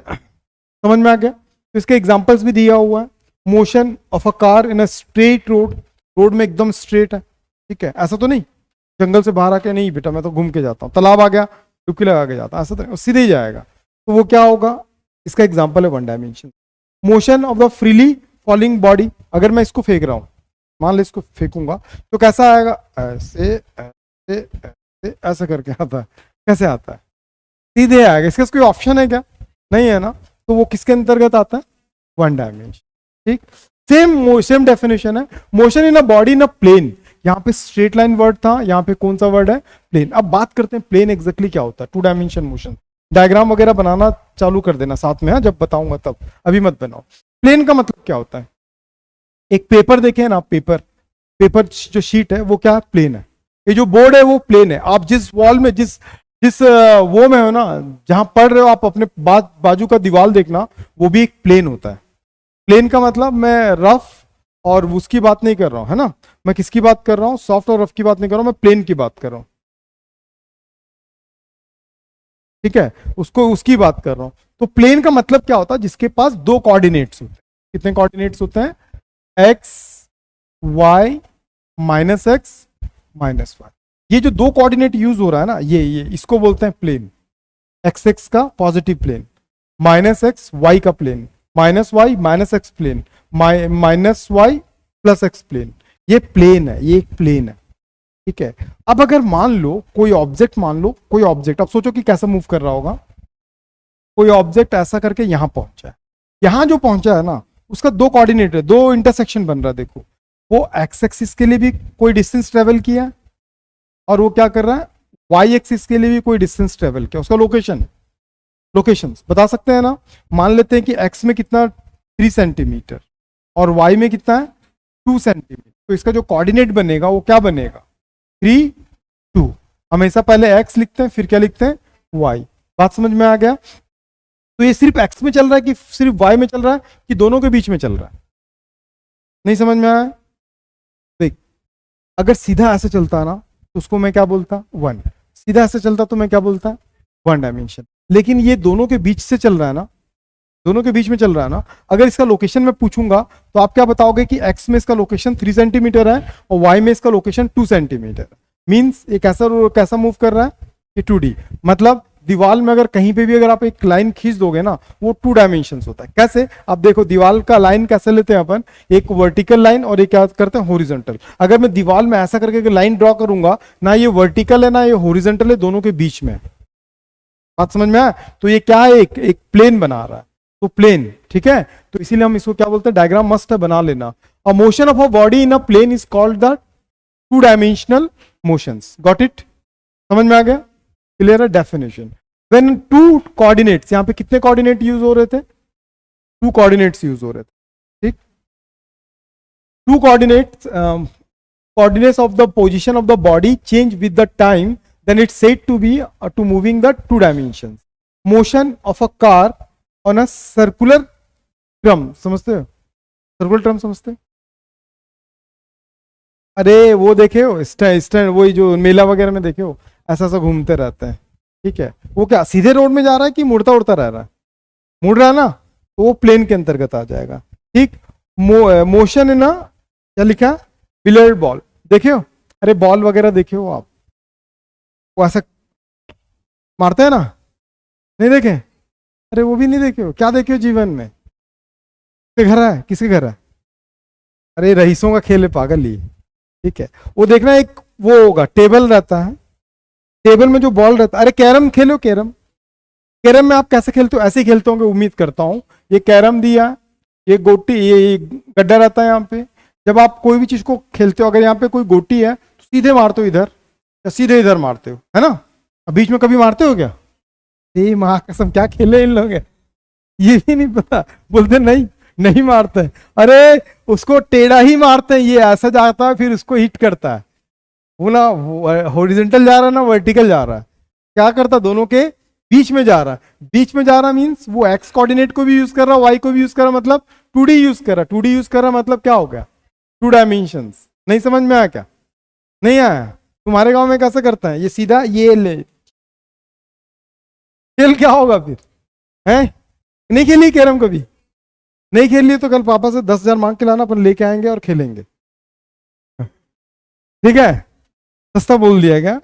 समझ में आ गया? तो इसके एग्जांपल्स भी दिया हुआ है। Motion of a car in a straight road में एकदम स्ट्रेट है, ठीक है, ऐसा तो नहीं जंगल से बाहर आके, नहीं बेटा मैं तो घूम के जाता हूँ, तालाब आ गया डुबकी लगा के जाता, ऐसा तो सीधे ही जाएगा, तो वो क्या होगा, इसका एग्जांपल है one dimension. Motion of the freely falling body, अगर मैं इसको फेंक रहा हूं, मान लो इसको फेंकूंगा तो कैसा आएगा, ऐसे ऐसे ऐसे ऐसा करके आता है। कैसे आता है, सीधे आएगा। इसका कोई ऑप्शन है क्या, नहीं है ना, तो वो किसके अंतर्गत आता है, वन डायमेंशन। ठीक, सेम डेफिनेशन है, motion in a body in a plane. यहाँ पे स्ट्रेट लाइन वर्ड था, यहाँ पे कौन सा वर्ड है, प्लेन। अब बात करते हैं प्लेन एग्जैक्टली क्या होता है, टू डायमेंशन मोशन। डायग्राम वगैरह बनाना चालू कर देना साथ में, जब बताऊंगा तब, अभी मत बनाओ। प्लेन का मतलब क्या होता है, एक पेपर देखें ना, पेपर जो शीट है वो क्या है, प्लेन है। ये जो बोर्ड है वो प्लेन है। आप जिस वॉल में जिस वो में हो ना, जहां पढ़ रहे हो आप, अपने बाजू का दीवार देखना, वो भी एक प्लेन होता है। प्लेन का मतलब, मैं रफ और उसकी बात नहीं कर रहा हूं, है ना, मैं किसकी बात कर रहा हूं, सॉफ्ट और रफ की बात नहीं कर रहा हूं, मैं प्लेन की बात कर रहा हूं, ठीक है, उसकी बात कर रहा हूं। तो प्लेन का मतलब क्या होता है, जिसके पास दो कोऑर्डिनेट्स होते हैं। कितने कोऑर्डिनेट्स होते हैं, X Y minus X minus Y. ये जो दो कोऑर्डिनेट यूज हो रहा है ना, ये इसको बोलते हैं प्लेन। एक्स एक्स का positive plane, minus X Y का plane, minus Y minus X plane, minus Y plus X plane. ये प्लेन है, ये एक प्लेन है, ठीक है। अब अगर मान लो कोई ऑब्जेक्ट, अब सोचो कि कैसा मूव कर रहा होगा। कोई ऑब्जेक्ट ऐसा करके यहां पहुंचा है, यहां जो पहुंचा है ना, उसका दो कोऑर्डिनेट है, दो इंटरसेक्शन बन रहा है। देखो, वो एक्स एक्सिस के लिए भी कोई डिस्टेंस ट्रेवल किया है, और वो क्या कर रहा है, वाई एक्सिस के लिए भी कोई डिस्टेंस ट्रेवल किया। उसका लोकेशन बता सकते हैं ना। मान लेते हैं कि एक्स में कितना 3 सेंटीमीटर और वाई में कितना है 2 सेंटीमीटर। तो इसका जो कोऑर्डिनेट बनेगा वो क्या बनेगा, 3 2। हमेशा पहले एक्स लिखते हैं, फिर क्या लिखते हैं, वाई। बात समझ में आ गया? तो ये सिर्फ एक्स में चल रहा है कि सिर्फ वाई में चल रहा है, कि दोनों के बीच में चल रहा है? नहीं समझ में आया? देख, अगर सीधा ऐसे चलता ना तो उसको मैं क्या बोलता, वन। सीधा ऐसे चलता तो मैं क्या बोलता, वन डायमेंशन। लेकिन ये दोनों के बीच से चल रहा है ना, दोनों के बीच में चल रहा है ना। अगर इसका लोकेशन मैं पूछूंगा तो आप क्या बताओगे कि एक्स में इसका लोकेशन 3 सेंटीमीटर है और वाई में इसका लोकेशन 2 सेंटीमीटर। मीन्स ये कैसा मूव कर रहा है, ये 2D। मतलब दीवार में अगर कहीं पे भी अगर आप एक लाइन खींच दोगे ना, वो 2 डायमेंशन होता है। कैसे, आप देखो दीवार का लाइन कैसे लेते हैं अपन, एक वर्टिकल लाइन और एक क्या करते हैं, हॉरिजॉन्टल। अगर मैं दीवार में ऐसा करके लाइन ड्रॉ करूंगा ना, ये वर्टिकल है ना ये हॉरिजॉन्टल है, दोनों के बीच में। बात समझ में आया? तो ये क्या है, एक प्लेन बना रहा है, तो प्लेन, ठीक है। तो इसीलिए हम इसको क्या बोलते हैं, डायग्राम मस्ट है, बना लेना। A motion of a body in a plane is called the 2 dimensional motions. Got it? समझ में आ गया? क्लियर है डेफिनेशन? व्हेन टू कोऑर्डिनेट्स, यहाँ पे कितने कोऑर्डिनेट यूज हो रहे थे? टू कोऑर्डिनेट्स यूज हो रहे थे, ठीक। Two coordinates, coordinates of the position of the body change with the time, then it's said to be to moving the two dimensions. Motion of a car on a circular drum, समझते हो? Circular drum समझते हो? अरे वो देखे हो stand, वही जो मेला वगैरह में देखे हो, ऐसा ऐसा घूमते रहते हैं, ठीक है। वो क्या सीधे रोड में जा रहा है कि मुड़ता उड़ता रह रहा है? मुड़ रहा है ना, तो वो प्लेन के अंतर्गत आ जाएगा, ठीक। मोशन है ना, क्या लिखा? बिलियर्ड बॉल देखे हो? अरे बॉल वगैरह देखे हो आप? वो ऐसा मारते हैं ना, नहीं देखे? अरे वो भी नहीं देखे हो? क्या देखे हो जीवन में? किसके घर है, किसके घर है? अरे रईसों का खेल है पागल ही, ठीक है। वो देखना, एक वो होगा टेबल रहता है, टेबल में जो बॉल रहता है, अरे कैरम खेलो, कैरम, कैरम में आप कैसे खेलते हो? ऐसे ही खेलते होंगे उम्मीद करता हूं। ये कैरम दिया, ये गोटी, ये गड्ढा रहता है यहाँ पे। जब आप कोई भी चीज को खेलते हो, अगर यहाँ पे कोई गोटी है तो सीधे मारते हो इधर या सीधे इधर मारते हो, है ना? अब बीच में कभी मारते हो क्या? ये माँ कसम क्या खेले इन लोग, ये भी नहीं पता, बोलते नहीं नहीं मारते। अरे उसको टेढ़ा ही मारते हैं, ये ऐसा जाता है फिर उसको हिट करता है। वो ना हॉरिजॉन्टल जा रहा है ना वर्टिकल जा रहा है, क्या करता? दोनों के बीच में जा रहा है। बीच में जा रहा मीन्स वो एक्स कोऑर्डिनेट को भी यूज कर रहा है, वाई को भी यूज कर रहा, मतलब 2D यूज कर रहा है। 2D यूज कर रहा मतलब क्या हो गया? 2 डायमेंशंस। नहीं समझ में आया क्या? नहीं आया? तुम्हारे गांव में कैसे करता है? ये सीधा ये ले, खेल क्या होगा फिर? है नहीं खेली कैरम कभी? नहीं खेल लिए तो कल पापा से 10,000 मांग के लाना, अपन लेके आएंगे और खेलेंगे, ठीक है? सस्ता बोल दिया क्या?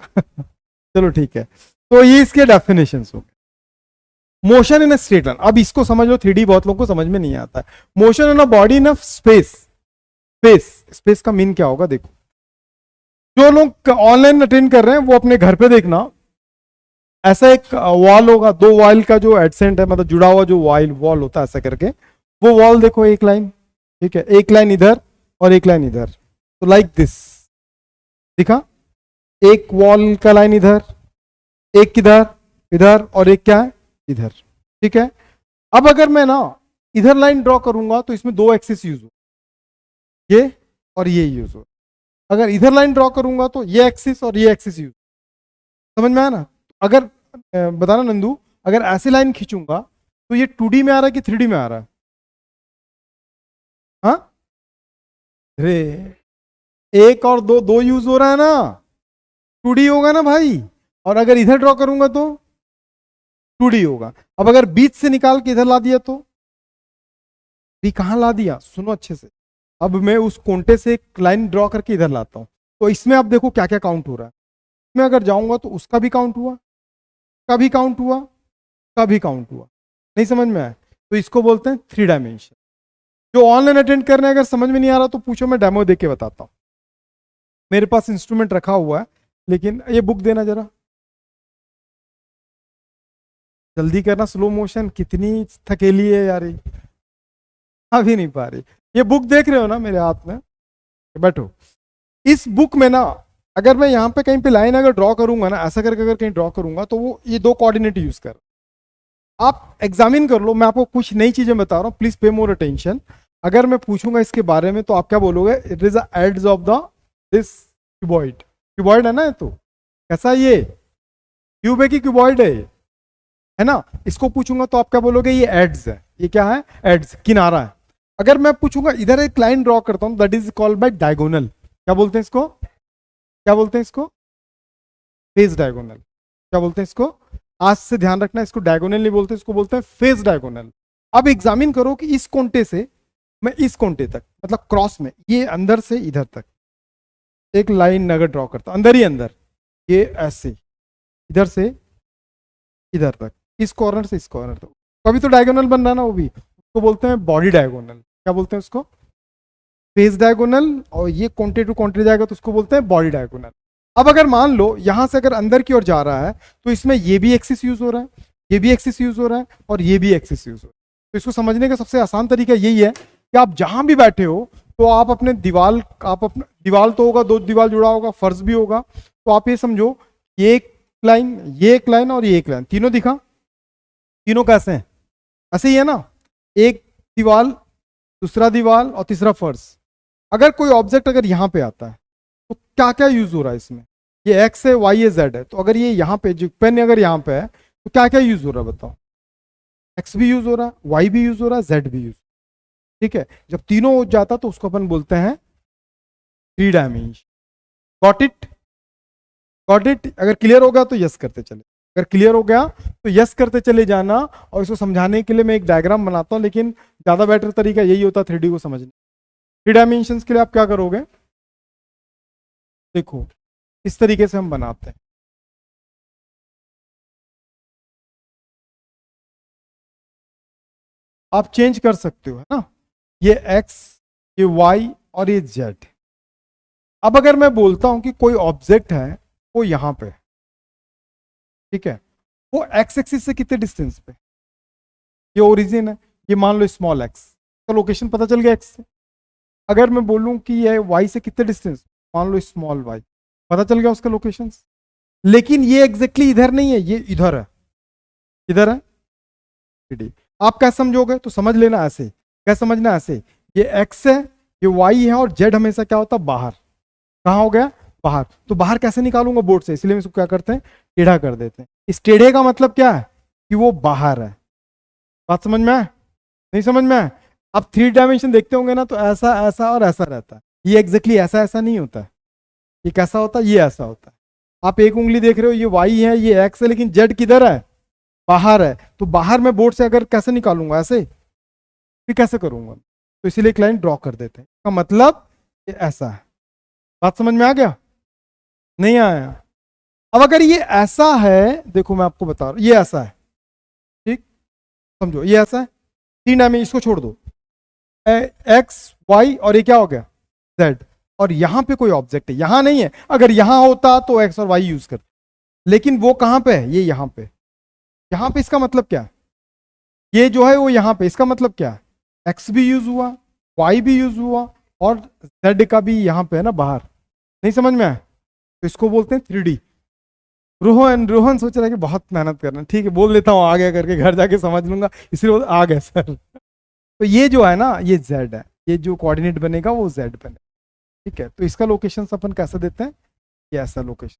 चलो ठीक है। तो ये इसके डेफिनेशंस हो गए। Motion in a straight line, अब इसको समझ लो, 3D बहुत लोगों को समझ में नहीं आता है। Motion in a body in a space, space का मीन क्या होगा? देखो, जो लोग ऑनलाइन अटेंड कर रहे हैं वो अपने घर पे देखना, ऐसा एक वॉल होगा, 2 वॉल का जो एडसेंट है, मतलब जुड़ा हुआ जो वॉल होता है ऐसा करके, वो वॉल देखो एक लाइन, ठीक है, एक लाइन इधर और एक लाइन इधर, तो लाइक दिस दिखा, एक वॉल का लाइन इधर, एक किधर इधर और एक क्या है इधर, ठीक है। अब अगर मैं ना इधर लाइन ड्रॉ करूंगा तो इसमें 2 एक्सिस यूज हो, ये और ये यूज हो। अगर इधर लाइन ड्रॉ करूंगा तो ये एक्सिस और ये एक्सिस यूज, समझ में आया ना? अगर बताना नंदू, अगर ऐसे लाइन खींचूंगा तो ये 2D में आ रहा है कि 3D में आ रहा है? हाँ, अरे एक और दो यूज हो रहा है ना, 2D होगा ना भाई। और अगर इधर ड्रॉ करूंगा तो 2D होगा। अब अगर बीच से निकाल के इधर ला दिया तो भी कहां ला दिया? सुनो अच्छे से। अब मैं उस कोंटे से एक लाइन ड्रॉ करके इधर लाता हूं, तो इसमें आप देखो क्या क्या काउंट हो रहा है। इसमें अगर जाऊंगा तो उसका भी काउंट हुआ, का भी काउंट हुआ, का भी काउंट हुआ। नहीं समझ में आया? तो इसको बोलते हैं 3 डायमेंशन। जो ऑनलाइन अटेंड कर रहे हैं, अगर समझ में नहीं आ रहा तो पूछो, मैं डेमो देके बताता हूं। मेरे पास इंस्ट्रूमेंट रखा हुआ है, लेकिन ये बुक देना जरा, जल्दी करना, स्लो मोशन। कितनी थकेली है यार, अभी नहीं पा रही। ये बुक देख रहे हो ना मेरे हाथ में, बैठो। इस बुक में ना अगर मैं यहाँ पे कहीं पे लाइन अगर ड्रॉ करूंगा ना, ऐसा करके अगर कहीं ड्रॉ करूंगा तो वो ये 2 कोऑर्डिनेट यूज कर, आप एग्जामिन कर लो। मैं आपको कुछ नई चीजें बता रहा हूँ, प्लीज पे मोर अटेंशन। अगर मैं पूछूंगा इसके बारे में तो आप क्या बोलोगे? It is the edges of the this cuboid. Cuboid है ना ये, तो कैसा ये क्यूब है कि क्यूबॉइड है ना? इसको पूछूंगा तो आप क्या बोलोगे? ये एड्स है। ये क्या है? एड्स, किनारा है। अगर मैं पूछूंगा इधर एक लाइन ड्रॉ करता हूं, that is called by diagonal. क्या बोलते हैं इसको? क्या बोलते हैं इसको? Phase diagonal. क्या बोलते हैं इसको? आज से ध्यान रखना, इसको डायगोनल नहीं बोलते, इसको बोलते हैं फेज डायगोनल। अब एग्जामिन करो कि इस कोंटे से मैं इस कोंटे तक, मतलब क्रॉस में, ये अंदर से इधर तक एक लाइन अगर ड्रॉ करता हूं, अंदर ही अंदर, ये ऐसे इधर से इधर तक, इस कॉर्नर से इस कॉर्नर तक, कभी तो डायगोनल बन रहा है ना, वो भी उसको बोलते हैं बॉडी डायगोनल। क्या बोलते हैं उसको? Face diagonal. और ये कोंटे टू कोंटे जाएगा तो उसको बोलते हैं बॉडी डायगोनल। अब अगर मान लो यहां से अगर अंदर की ओर जा रहा है तो इसमें ये भी एक्सिस यूज हो रहा है, ये भी एक्सिस यूज हो रहा है और ये भी एक्सिस यूज हो रहा है। तो इसको समझने का सबसे आसान तरीका यही है कि आप जहां भी बैठे हो तो आप अपने दीवार, आप अपना दीवार तो होगा, 2 दीवार जुड़ा होगा, फर्श भी होगा, तो आप ये समझो ये लाइन, ये एक लाइन और ये एक लाइन, तीनों दिखा? तीनों कैसे हैं? ऐसे ही है ना, एक दीवार, दूसरा दीवार और तीसरा फर्श। अगर कोई ऑब्जेक्ट अगर यहां पे आता है तो क्या क्या यूज हो रहा है इसमें? ये एक्स है, वाई है, जेड है। तो अगर ये यहाँ पे जो पेन अगर यहाँ पे है तो क्या क्या यूज हो रहा है बताओ? एक्स भी यूज हो रहा है, वाई भी यूज हो रहा है, जेड भी यूज। ठीक है, जब तीनों हो जाता तो उसको अपन बोलते हैं three dimension. Got it? Got it? अगर क्लियर हो गया तो यस करते चले, अगर क्लियर हो गया तो यस करते चले जाना। और इसको समझाने के लिए मैं एक डायग्राम बनाता हूं, लेकिन ज्यादा बेटर तरीका यही होता है 3D को समझने। थ्री डायमेंशन के लिए आप क्या करोगे? देखो इस तरीके से हम बनाते हैं। आप चेंज कर सकते हो, है ना, ये एक्स, ये वाई और ये जेड। अब अगर मैं बोलता हूं कि कोई ऑब्जेक्ट है वो यहां पे, ठीक है, वो एक्स एक्सिस से कितने डिस्टेंस पे? ये ओरिजिन है, ये मान लो स्मॉल एक्स, तो लोकेशन पता चल गया एक्स से। अगर मैं बोलूं कि ये वाई से कितने डिस्टेंस, मान लो स्मॉल वाई, पता चल गया उसका लोकेशन। लेकिन ये एग्जैक्टली इधर नहीं है, ये इधर है, इधर है। आप क्या समझोगे तो समझ लेना ऐसे, क्या समझना ऐसे, ये एक्स है, ये वाई है और जेड हमेशा क्या होता है बाहर। कहाँ हो गया? बाहर। तो बाहर कैसे निकालूंगा बोर्ड से, इसलिए हम इसको क्या करते हैं, टेढ़ा कर देते हैं। इस टेढ़े का मतलब क्या है कि वो बाहर है। बात समझ में आए? नहीं समझ में आए? आप थ्री डायमेंशन देखते होंगे ना, तो ऐसा ऐसा और ऐसा रहता है। ये एग्जैक्टली ऐसा ऐसा नहीं होता है। ये कैसा होता है? ये ऐसा होता है। आप एक उंगली देख रहे हो, ये वाई है, ये एक्स है, लेकिन जेड किधर है? बाहर है। तो बाहर मैं बोर्ड से अगर कैसे निकालूंगा, ऐसे? फिर कैसे करूंगा? तो इसीलिए एक लाइन ड्रॉ कर देते हैं, इसका मतलब ये ऐसा है। बात समझ में आ गया? नहीं आया? अब अगर ये ऐसा है, देखो मैं आपको बता रहा हूं, ये ऐसा है, ठीक, समझो ये ऐसा है, तीन डायमेंशन, इसको छोड़ दो, एक्स वाई और ये क्या हो गया, जेड। और यहां पे कोई ऑब्जेक्ट है, यहां नहीं है। अगर यहां होता तो एक्स और वाई यूज करते, लेकिन वो कहां पे है? ये यहां पे। यहां पे इसका मतलब क्या है? ये जो है वो यहां पे, इसका मतलब क्या है? एक्स भी यूज हुआ, वाई भी यूज हुआ और जेड का भी यहां पे है ना, बाहर। नहीं समझ में आया? तो इसको बोलते हैं 3D। रोहन रोहन सोच रहा है कि बहुत मेहनत करना, ठीक है बोल देता हूँ आ गया करके, घर जाके समझ लूंगा, इसलिए आ गया सर। तो ये जो है ना, ये जेड है, ये जो कोऑर्डिनेट बनेगा वो जेड बनेगा। ठीक है, तो इसका लोकेशन अपन कैसे देते हैं? ये ऐसा लोकेशन,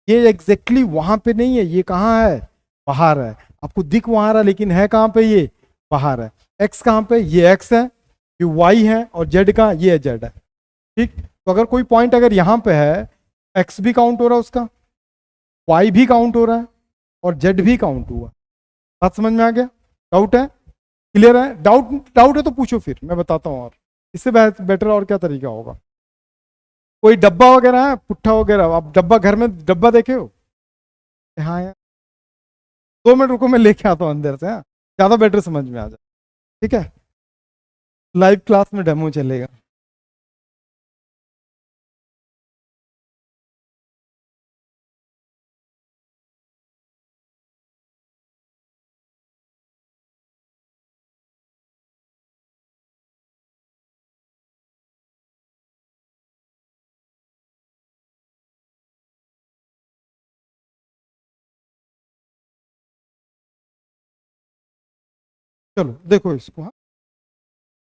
ये एग्जैक्टली वहां पे नहीं है, ये कहाँ है? बाहर है। आपको दिख वहां रहा, लेकिन है कहाँ पे? ये बाहर है। एक्स कहाँ पे? ये एक्स है, ये वाई है और जेड कहाँ? ये जेड है। ठीक, तो अगर कोई पॉइंट अगर यहाँ पे है, एक्स भी काउंट हो रहा है उसका, वाई भी काउंट हो रहा है और जेड भी काउंट हुआ। बात समझ में आ गया? डाउट है? क्लियर है? डाउट डाउट है तो पूछो, फिर मैं बताता हूँ। और इससे बेटर और क्या तरीका होगा? कोई डब्बा वगैरह है, पुट्ठा वगैरह, आप डब्बा घर में डब्बा देखे हो? हाँ यार, 2 मिनट रुको, मैं लेके आता हूँ अंदर से। हाँ, ज्यादा बेटर समझ में आ जाए। ठीक है, लाइव क्लास में डेमो चलेगा। चलो देखो इसको। हाँ,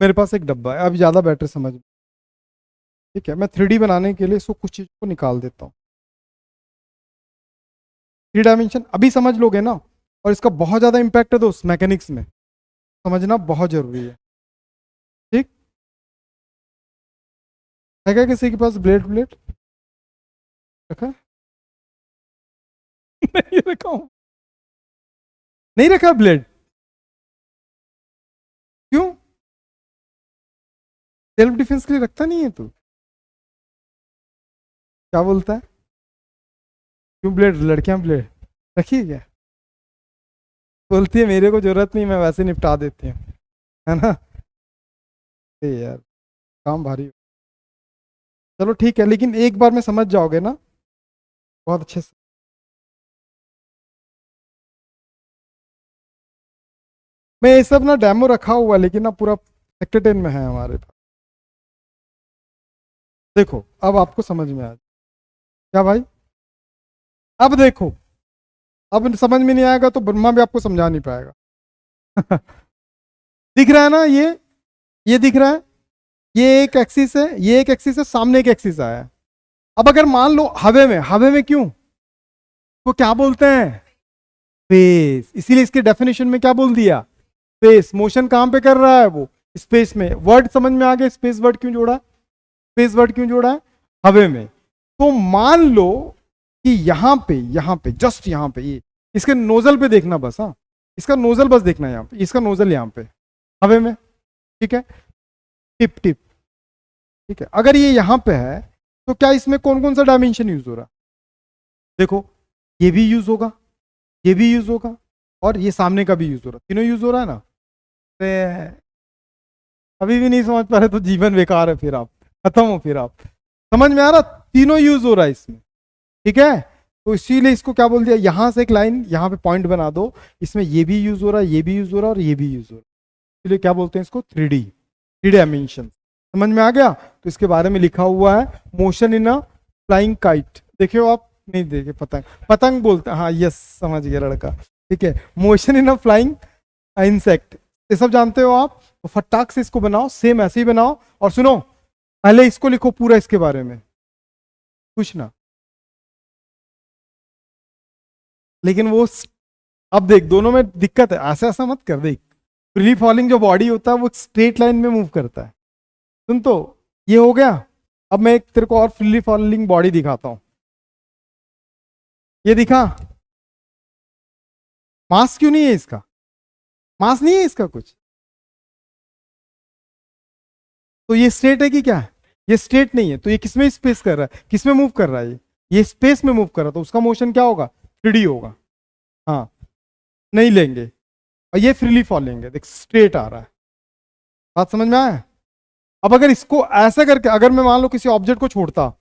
मेरे पास एक डब्बा है, अब ज्यादा बेटर समझ में। ठीक है, मैं 3D बनाने के लिए इसको कुछ चीज़ों को निकाल देता हूँ। थ्री डायमेंशन अभी समझ लोगे ना, और इसका बहुत ज्यादा इंपैक्ट है दोस्त मैकेनिक्स में, समझना बहुत जरूरी है। ठीक है, क्या किसी के पास ब्लेड ब्लेड रखा है? नहीं रखा हूं, नहीं रखा ब्लेड। क्यों? सेल्फ डिफेंस के लिए रखता नहीं है तू? क्या बोलता है? क्यों ब्लेड, लड़कियां ब्लेड रखी है क्या? बोलती है मेरे को जरूरत नहीं, मैं वैसे निपटा देती हूँ, है ना? ए यार, काम भारी हो। चलो ठीक है, लेकिन एक बार में समझ जाओगे ना बहुत अच्छे से। मैं ये सब ना डेमो रखा हुआ है, लेकिन ना पूरा सेक्टर 10 में है हमारे पास। देखो अब आपको समझ में आ, क्या भाई? अब देखो, अब समझ में नहीं आएगा तो ब्रह्मा भी आपको समझा नहीं पाएगा। दिख रहा है ना ये दिख रहा है, ये एक एक्सिस है, ये एक एक्सिस है, सामने एक एक्सिस आया है। अब अगर मान लो हवे में क्यों, वो क्या बोलते हैं, स्पेस, इसीलिए इसके डेफिनेशन में क्या बोल दिया, स्पेस। मोशन कहां पे कर रहा है वो, स्पेस में। वर्ड समझ में आ गया, स्पेस वर्ड क्यों जोड़ा, स्पेस वर्ड क्यों जोड़ा है, हवे में। तो मान लो कि यहां पे जस्ट यहां पे, ये इसके नोजल पे देखना बस, हाँ इसका नोजल बस देखना है, यहां पे इसका नोजल यहां पे हवे में, ठीक है, टिप टिप, ठीक है। अगर ये यहां पे है तो क्या इसमें कौन कौन सा डायमेंशन यूज हो रहा है, देखो ये भी यूज होगा, ये भी यूज होगा, और ये सामने का भी यूज हो रहा है, तीनों यूज हो रहा है ना। अभी भी नहीं समझ पा रहे तो जीवन बेकार है, फिर आप खत्म हो, फिर आप समझ में आ रहा, तीनों यूज हो रहा है इसमें, ठीक है। तो इसीलिए इसको क्या बोल दिया, यहां से एक लाइन यहां पे पॉइंट बना दो, इसमें ये भी यूज हो रहा है, ये भी यूज हो रहा है, और ये भी यूज हो रहा है, इसलिए क्या बोलते हैं इसको, थ्री डायमेंशन। समझ में आ गया। तो इसके बारे में लिखा हुआ है, motion in a flying kite, देखियो आप नहीं देखे, पतंग, पतंग बोलते हैं, हाँ यस समझ गया लड़का, ठीक है। Motion in a flying insect, ये सब जानते हो आप, तो फटाक से इसको बनाओ, सेम ऐसे ही बनाओ। और सुनो, पहले इसको लिखो पूरा, इसके बारे में कुछ ना, लेकिन वो अब देख दोनों में दिक्कत है, ऐसा ऐसा मत कर, देख फ्री फॉलिंग जो बॉडी होता है वो स्ट्रेट लाइन में मूव करता है, सुन तो, ये हो गया। अब मैं एक तेरे को और फ्री फॉलिंग बॉडी दिखाता हूं, ये दिखा, मास क्यों नहीं है इसका, मास नहीं है इसका कुछ, तो ये स्ट्रेट है कि क्या है, ये स्ट्रेट नहीं है, तो ये किसमें स्पेस कर रहा है, किसमें मूव कर रहा है, ये स्पेस में मूव कर रहा है, तो उसका मोशन क्या होगा, 3D होगा। हाँ, नहीं लेंगे, और ये फ्रीली फॉलिंग है, देख स्ट्रेट आ रहा है, बात समझ में आया। अब अगर इसको ऐसे करके, अगर मैं मान लो किसी ऑब्जेक्ट को छोड़ता,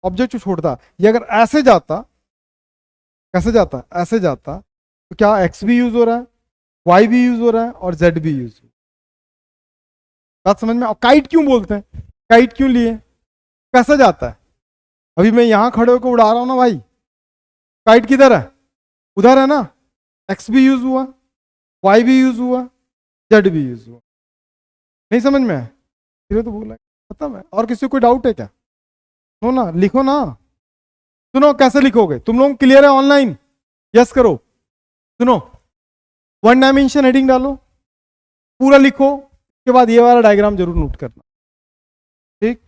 ऑब्जेक्ट को छोड़ता, ये अगर ऐसे जाता, कैसे जाता, ऐसे जाता, तो क्या एक्स भी यूज हो रहा है, वाई भी यूज हो रहा है, और जेड भी यूज हो रहा है, बात समझ में। और काइट क्यों बोलते हैं, काइट क्यों लिए, कैसे जाता है, अभी मैं यहां खड़े होकर उड़ा रहा हूं ना भाई, काइट किधर है, उधर है ना, एक्स भी यूज हुआ, वाई भी यूज हुआ, जेड भी यूज हुआ, नहीं समझ में आया? फिर तो बोला खत्म है। और किसी को कोई डाउट है क्या, नो ना, लिखो ना, सुनो कैसे लिखोगे, तुम लोग क्लियर है ऑनलाइन, यस करो। सुनो, वन डायमेंशन हेडिंग डालो, पूरा लिखो, उसके बाद ये वाला डायग्राम जरूर नोट करना, ठीक।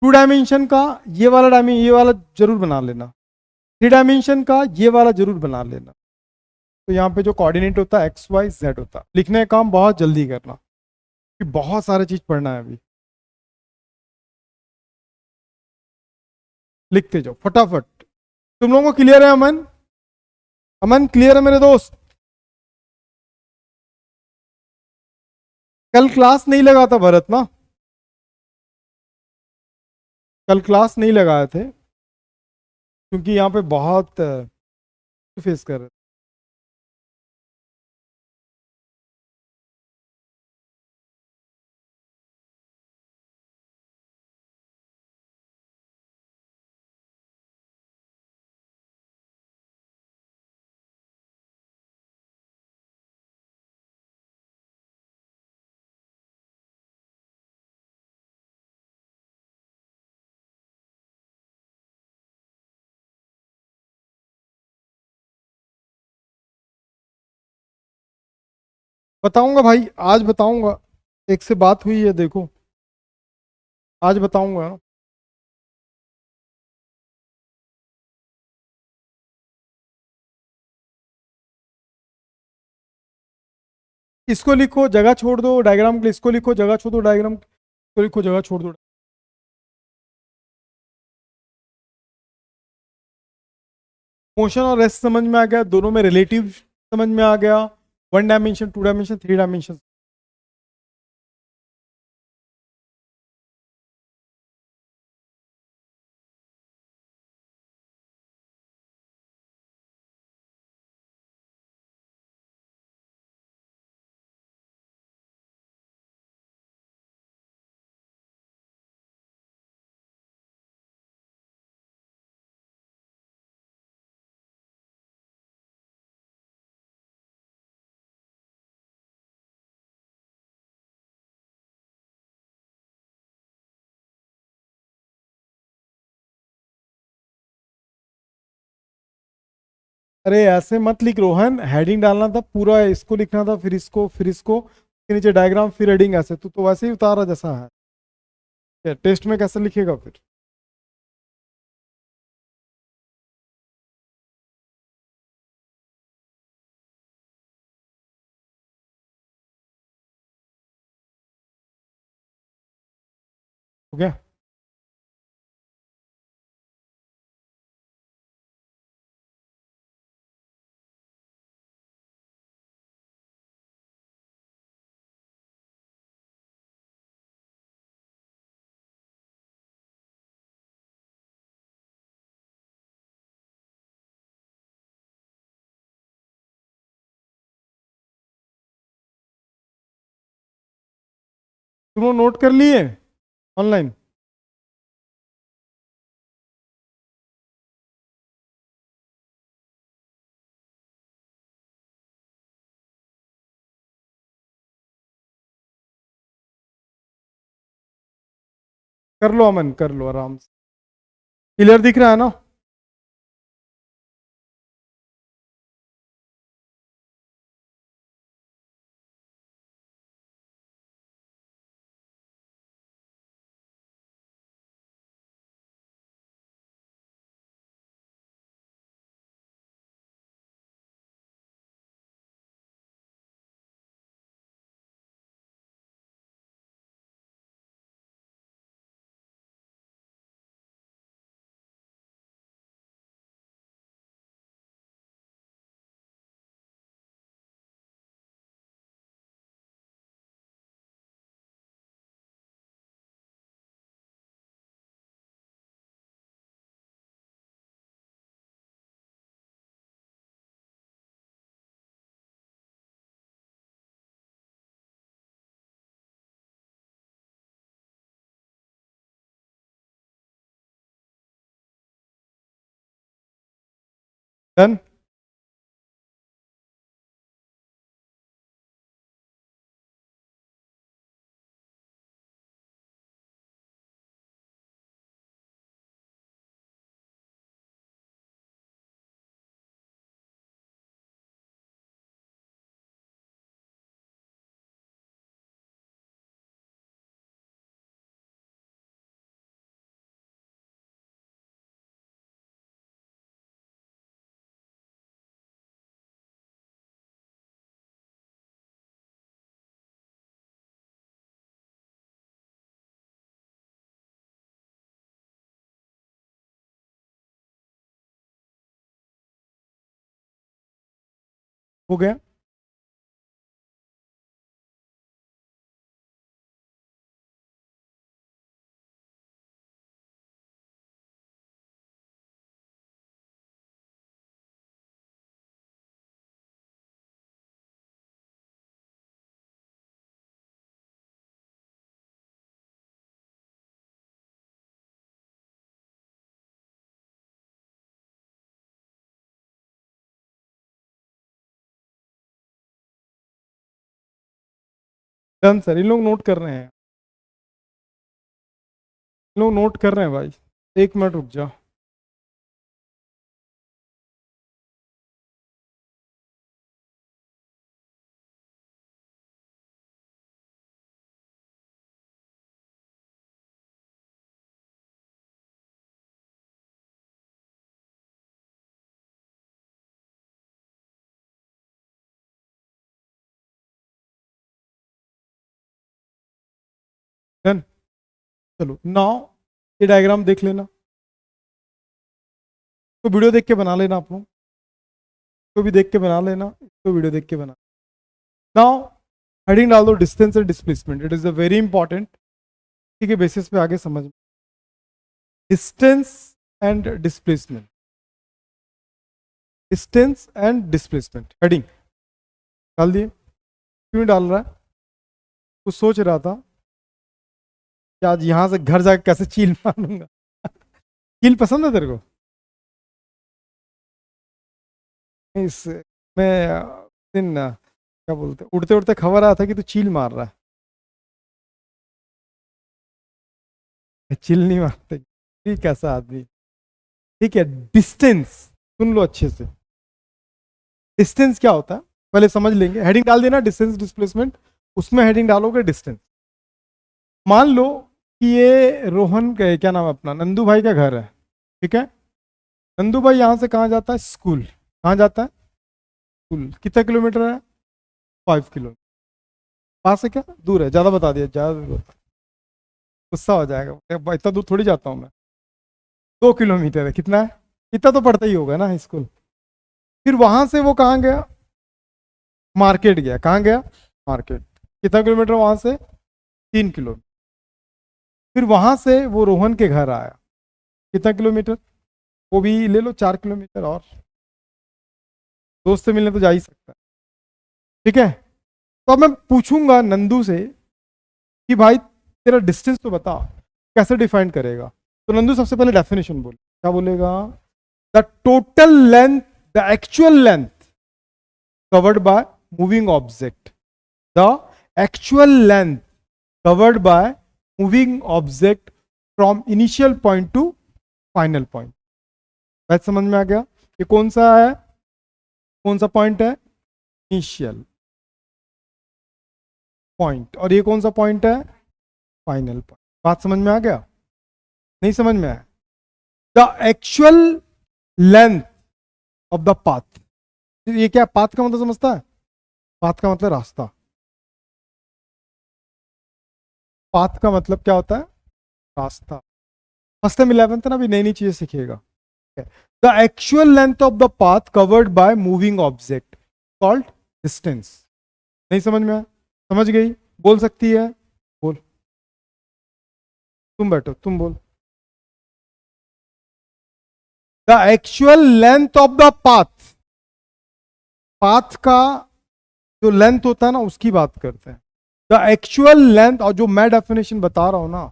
टू डायमेंशन का ये वाला जरूर बना लेना, थ्री डायमेंशन का ये वाला जरूर बना लेना। तो यहाँ पे जो कोऑर्डिनेट होता है एक्स वाई जेड होता है, लिखने का काम बहुत जल्दी करना, क्योंकि बहुत सारे चीज पढ़ना है अभी, लिखते जाओ फटाफट। तुम लोगों को क्लियर है अमन, अमन क्लियर है मेरे दोस्त। कल क्लास नहीं लगा था भरत ना, कल क्लास नहीं लगाए थे, क्योंकि यहाँ पे बहुत फेस कर रहे थे। बताऊंगा भाई, आज बताऊंगा, एक से बात हुई है देखो, आज बताऊंगा। इसको लिखो जगह छोड़ दो डायग्राम के लिए, इसको लिखो जगह छोड़ दो डायग्राम, इसको लिखो जगह छोड़ दो। मोशन और रेस्ट समझ में आ गया, दोनों में रिलेटिव समझ में आ गया, one dimension, two dimension, three dimension. अरे ऐसे मत लिख रोहन, हेडिंग डालना था पूरा, इसको लिखना था, फिर इसको के नीचे डायग्राम, फिर हेडिंग, ऐसे तो वैसे ही उतारा जैसा है। क्या टेस्ट में कैसे लिखेगा फिर? हो गया? तुम लोग नोट कर लिए ऑनलाइन? कर लो अमन, कर लो आराम से। क्लियर दिख रहा है ना? डन। हो गया? डन सर, इन लोग नोट कर रहे हैं, इन लोग नोट कर रहे हैं भाई। एक मिनट रुक जाओ। डन। चलो नाउ ये डायग्राम देख लेना, तो वीडियो देख के बना लेना आप लोग, इसको भी देख के बना लेना, इसको वीडियो देख के बना। नाउ हेडिंग डाल दो distance and displacement, it is a very important. ठीक है, बेसिस पे आगे समझ। Distance and displacement, distance and displacement heading डाल दिए। क्यों डाल रहा है? कुछ सोच रहा था कि आज यहां से घर जाकर कैसे चील मारूंगा। चील पसंद है तेरे को? इस मैं दिन क्या बोलते, उड़ते उड़ते खबर आया था कि तू चील मार रहा है। चील नहीं मारते? ठीक, कैसा आदमी। ठीक है, डिस्टेंस सुन लो अच्छे से। डिस्टेंस क्या होता है पहले समझ लेंगे। हेडिंग डाल देना डिस्टेंस डिस्प्लेसमेंट, उसमें हेडिंग डालोगे डिस्टेंस। मान लो कि ये रोहन का क्या नाम है अपना, नंदू भाई का घर है, ठीक है। नंदू भाई यहाँ से कहाँ जाता है, स्कूल। कहाँ जाता है, स्कूल। कितना किलोमीटर है, 5 किलोमीटर। पास है क्या दूर है, ज़्यादा बता दिया, ज़्यादा दूर होता, गुस्सा हो जाएगा, इतना दूर थोड़ी जाता हूँ मैं। 2 किलोमीटर है, कितना है, इतना तो पड़ता ही होगा ना स्कूल। फिर वहां से वो कहाँ गया, मार्केट गया। कहाँ गया, मार्केट। कितना किलोमीटर वहां से, 3 किलोमीटर। फिर वहां से वो रोहन के घर आया, कितना किलोमीटर, वो भी ले लो 4 किलोमीटर। और दोस्त से मिलने तो जा ही सकता है, ठीक है। तो अब मैं पूछूंगा नंदू से कि भाई तेरा डिस्टेंस तो बता, कैसे डिफाइन करेगा। तो नंदू सबसे पहले डेफिनेशन बोले, क्या बोलेगा, the total length, the actual length covered by moving object, the actual length covered by moving object from initial point two final point. बात समझ में आ गया, ये कौन सा है, कौन सा पॉइंट है, इनिशियल पॉइंट, और ये कौन सा पॉइंट है, फाइनल पॉइंट। बात समझ में आ गया, नहीं समझ में आया। The actual length of the path, ये क्या पाथ का मतलब समझता है, पाथ का मतलब रास्ता। पाथ का मतलब क्या होता है, रास्ता। फर्स्ट टाइम 11th ना, अभी नई नई चीजें सीखिएगा। The actual length of the path covered by moving object called distance. नहीं समझ में आया, समझ गई, बोल सकती है, बोल, तुम बैठो, तुम बोल। The actual length of the path, path का जो लेंथ होता है ना उसकी बात करते हैं। द एक्चुअल लेंथ, और जो मैं डेफिनेशन बता रहा हूं ना,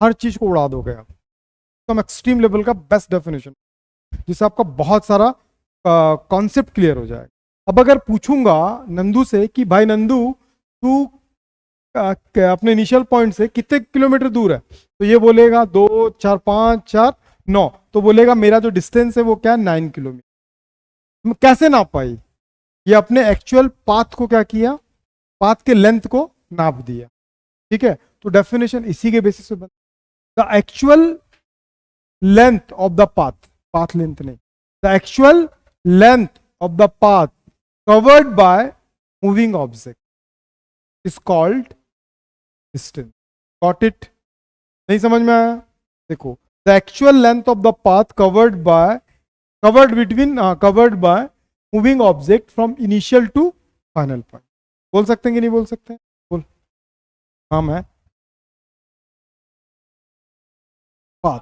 हर चीज को उड़ा दोगे आप, एकदम एक्सट्रीम लेवल का बेस्ट डेफिनेशन, जिससे आपका बहुत सारा कॉन्सेप्ट क्लियर हो जाएगा। अब अगर पूछूंगा नंदू से कि भाई नंदू तू अपने इनिशियल पॉइंट से कितने किलोमीटर दूर है, तो ये बोलेगा 2 4 5 4 9, तो बोलेगा मेरा जो डिस्टेंस है वो क्या है, 9 किलोमीटर। कैसे नाप पाई, ये अपने एक्चुअल पाथ को क्या किया, पाथ के लेंथ को नाप दिया, ठीक है। तो डेफिनेशन इसी के बेसिस पे बना, the actual length of the path, path length नहीं, the actual length of the path covered by moving object is called distance. Got it, नहीं समझ में आया, देखो, the actual length of the path covered by, covered between, covered by moving object from initial to final point. बोल सकते हैं कि नहीं बोल सकते हैं, बोल। हाँ, मैं पाथ,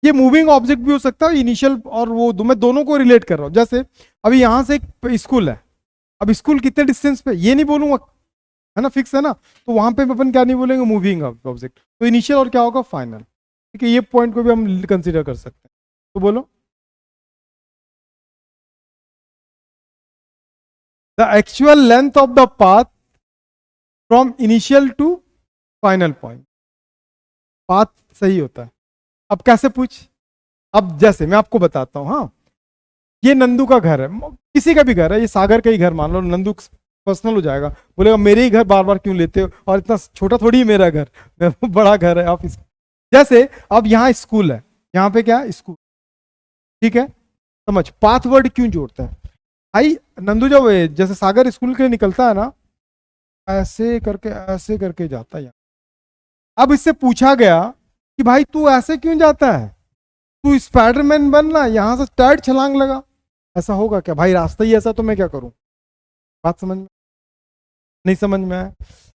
ये मूविंग ऑब्जेक्ट भी हो सकता है, इनिशियल और वो मैं दोनों को रिलेट कर रहा हूं। जैसे अभी यहां से एक स्कूल है, अब स्कूल कितने डिस्टेंस पे, ये नहीं बोलूंगा, है ना, फिक्स है ना, तो वहां पे अपन क्या नहीं बोलेंगे, मूविंग ऑब्जेक्ट। तो इनिशियल और क्या होगा, फाइनल, ठीक है। ये पॉइंट को भी हम कंसिडर कर सकते हैं, तो बोलो, the actual length of the path from initial to final point, path सही होता है। अब कैसे पूछ, अब जैसे मैं आपको बताता हूं, हाँ, ये नंदू का घर है, किसी का भी घर है, ये सागर का ही घर मान लो, नंदू पर्सनल हो जाएगा, बोलेगा मेरे ही घर बार बार क्यों लेते हो, और इतना छोटा थोड़ी है मेरा घर, बड़ा घर है आप जैसे अब यहाँ स्कूल है, यहाँ पे क्या है, स्कूल, ठीक है। समझ, पाथ वर्ड क्यों जोड़ते हैं भाई, नंदू जब जैसे सागर स्कूल के लिए निकलता है ना, ऐसे करके जाता है। अब इससे पूछा गया कि भाई तू ऐसे क्यों जाता है, तू स्पाइडरमैन बनना, यहां से टाइट छलांग लगा, ऐसा होगा क्या भाई, रास्ता ही ऐसा, तो मैं क्या करूं। बात समझ में, नहीं समझ में आया।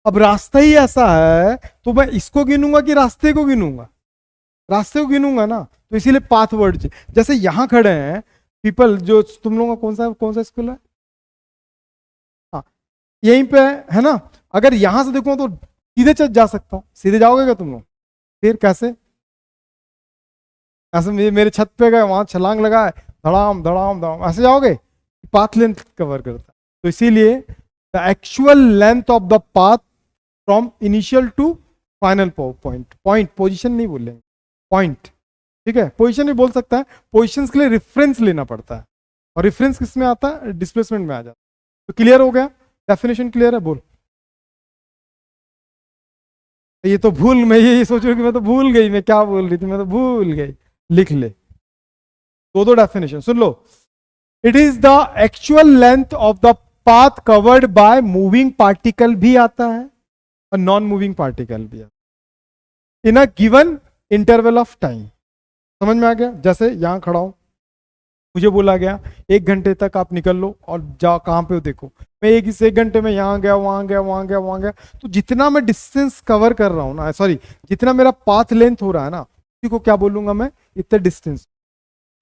अब रास्ता ही ऐसा है तो मैं इसको गिनूंगा कि रास्ते को गिनूंगा, रास्ते को गिनूंगा ना, तो इसीलिए पाथ वर्ड। जैसे यहां खड़े हैं पीपल, जो तुम लोगों का कौन सा स्कूल है, हाँ, यहीं पे है ना, अगर यहां से देखो तो सीधे चल जा सकता हूं, सीधे जाओगे क्या तुम लोग, फिर कैसे, ऐसे मेरे छत पे गए, वहां छलांग लगाए, धड़ाम धड़ाम धड़ाम, ऐसे जाओगे, पाथ लेंथ कवर करता है। तो इसीलिए the actual length of the path from initial to final point, point position नहीं बोलेंगे, पॉइंट, ठीक है। पोजीशन भी बोल सकता है, पोजीशंस के लिए रेफरेंस लेना पड़ता है, और रेफरेंस किस में आता है, डिस्प्लेसमेंट में आ जाता है। तो क्लियर हो गया, डेफिनेशन क्लियर है, बोल। ये तो भूल, मैं ये सोच रहा हूँ कि मैं तो भूल गई, मैं क्या बोल रही थी, मैं तो भूल गई। लिख ले दो definition, soon low. It is the actual length of the path covered by moving particle भी आता है और नॉन मूविंग पार्टिकल भी आता है in a given interval of time. समझ में आ गया? जैसे यहां खड़ा हूं, मुझे बोला गया 1 घंटे तक आप निकल लो और जाओ, कहां पे हो देखो। मैं इस 1 घंटे में यहां गया, वहां गया, वहां गया, वहां गया, तो जितना मैं डिस्टेंस कवर कर रहा हूं ना, सॉरी, जितना मेरा पाथ लेंथ हो रहा है ना, उसी को क्या बोलूंगा मैं, इतना डिस्टेंस।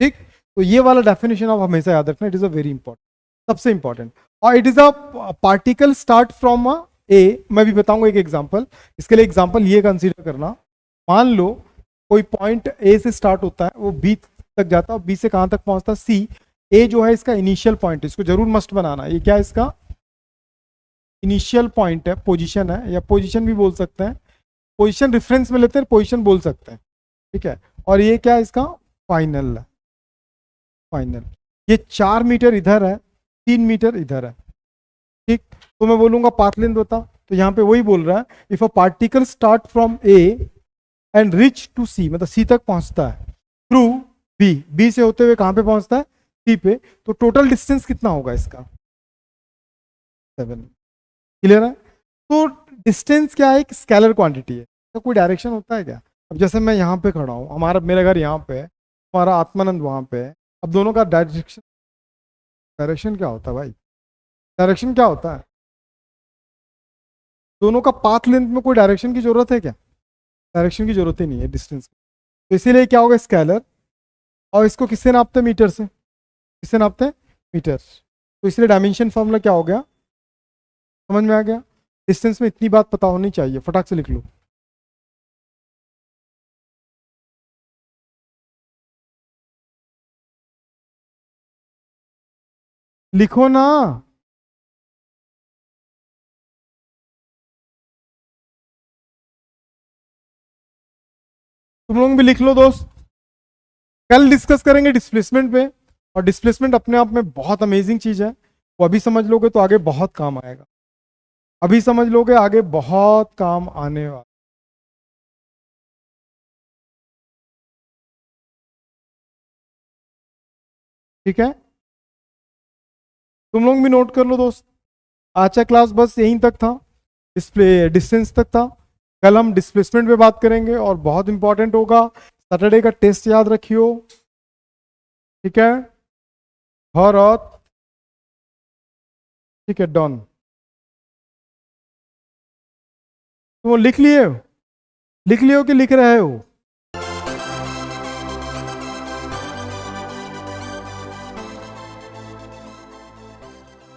ठीक, तो ये वाला डेफिनेशन आप हमेशा याद रखना, it is a very important, सबसे इंपॉर्टेंट। और it is a particle start from a A. मैं भी बताऊंगा एक एग्जांपल, इसके लिए एग्जांपल ये कंसीडर करना। मान लो कोई पॉइंट ए से स्टार्ट होता है, वो बी तक जाता है, और बी से कहां तक पहुंचता है, सी। ए जो है इसका इनिशियल पॉइंट है, इसको जरूर मस्ट बनाना। ये क्या है, इसका इनिशियल पॉइंट है, पोजीशन है, या पोजीशन भी बोल सकते हैं, पोजीशन रेफरेंस में लेते हैं, पोजीशन बोल सकते हैं। ठीक है, और ये क्या है, इसका फाइनल है, फाइनल। ये 4 मीटर इधर है, 3 मीटर इधर है। ठीक, तो मैं बोलूंगा पाथ लेंथ बता, तो यहाँ पे वही बोल रहा है, if a particle start from A and reach to C, मतलब सी तक पहुंचता है थ्रू बी, बी से होते हुए कहां पे पहुंचता है, सी पे, तो टोटल डिस्टेंस कितना होगा इसका, 7। क्लियर है? तो डिस्टेंस क्या है, एक स्केलर क्वांटिटी है, तो कोई डायरेक्शन होता है क्या? अब जैसे मैं यहाँ पे खड़ा हूँ, हमारा मेरा घर यहाँ पे है, हमारा आत्मानंद वहां पे है, अब दोनों का डायरेक्शन, डायरेक्शन क्या होता है भाई, डायरेक्शन क्या होता है, दोनों का पाथ लेंथ में कोई डायरेक्शन की जरूरत है क्या? डायरेक्शन की जरूरत ही नहीं है डिस्टेंस की। तो इसीलिए क्या होगा, स्केलर। और इसको किससे नापते हैं, मीटर से। किससे नापते हैं, मीटर। तो इसलिए डायमेंशन फॉर्मूला क्या हो गया, समझ में आ गया? डिस्टेंस में इतनी बात पता होनी चाहिए, फटाक से लिख लो। लिखो ना, तुम लोग भी लिख लो दोस्त। कल डिस्कस करेंगे डिस्प्लेसमेंट पे, और डिस्प्लेसमेंट अपने आप में बहुत अमेजिंग चीज है। वो अभी समझ लोगे तो आगे बहुत काम आएगा, अभी समझ लोगे आगे बहुत काम आने वाला। ठीक है, तुम लोग भी नोट कर लो दोस्त। आज का क्लास बस यहीं तक था, डिस्प्ले डिस्टेंस तक था। कल हम डिस्प्लेसमेंट पे बात करेंगे और बहुत इंपॉर्टेंट होगा। सैटरडे का टेस्ट याद रखियो। ठीक है, हर और, ठीक है, डन। तुम लिख लिए हो, लिख लियो कि लिख रहे हो?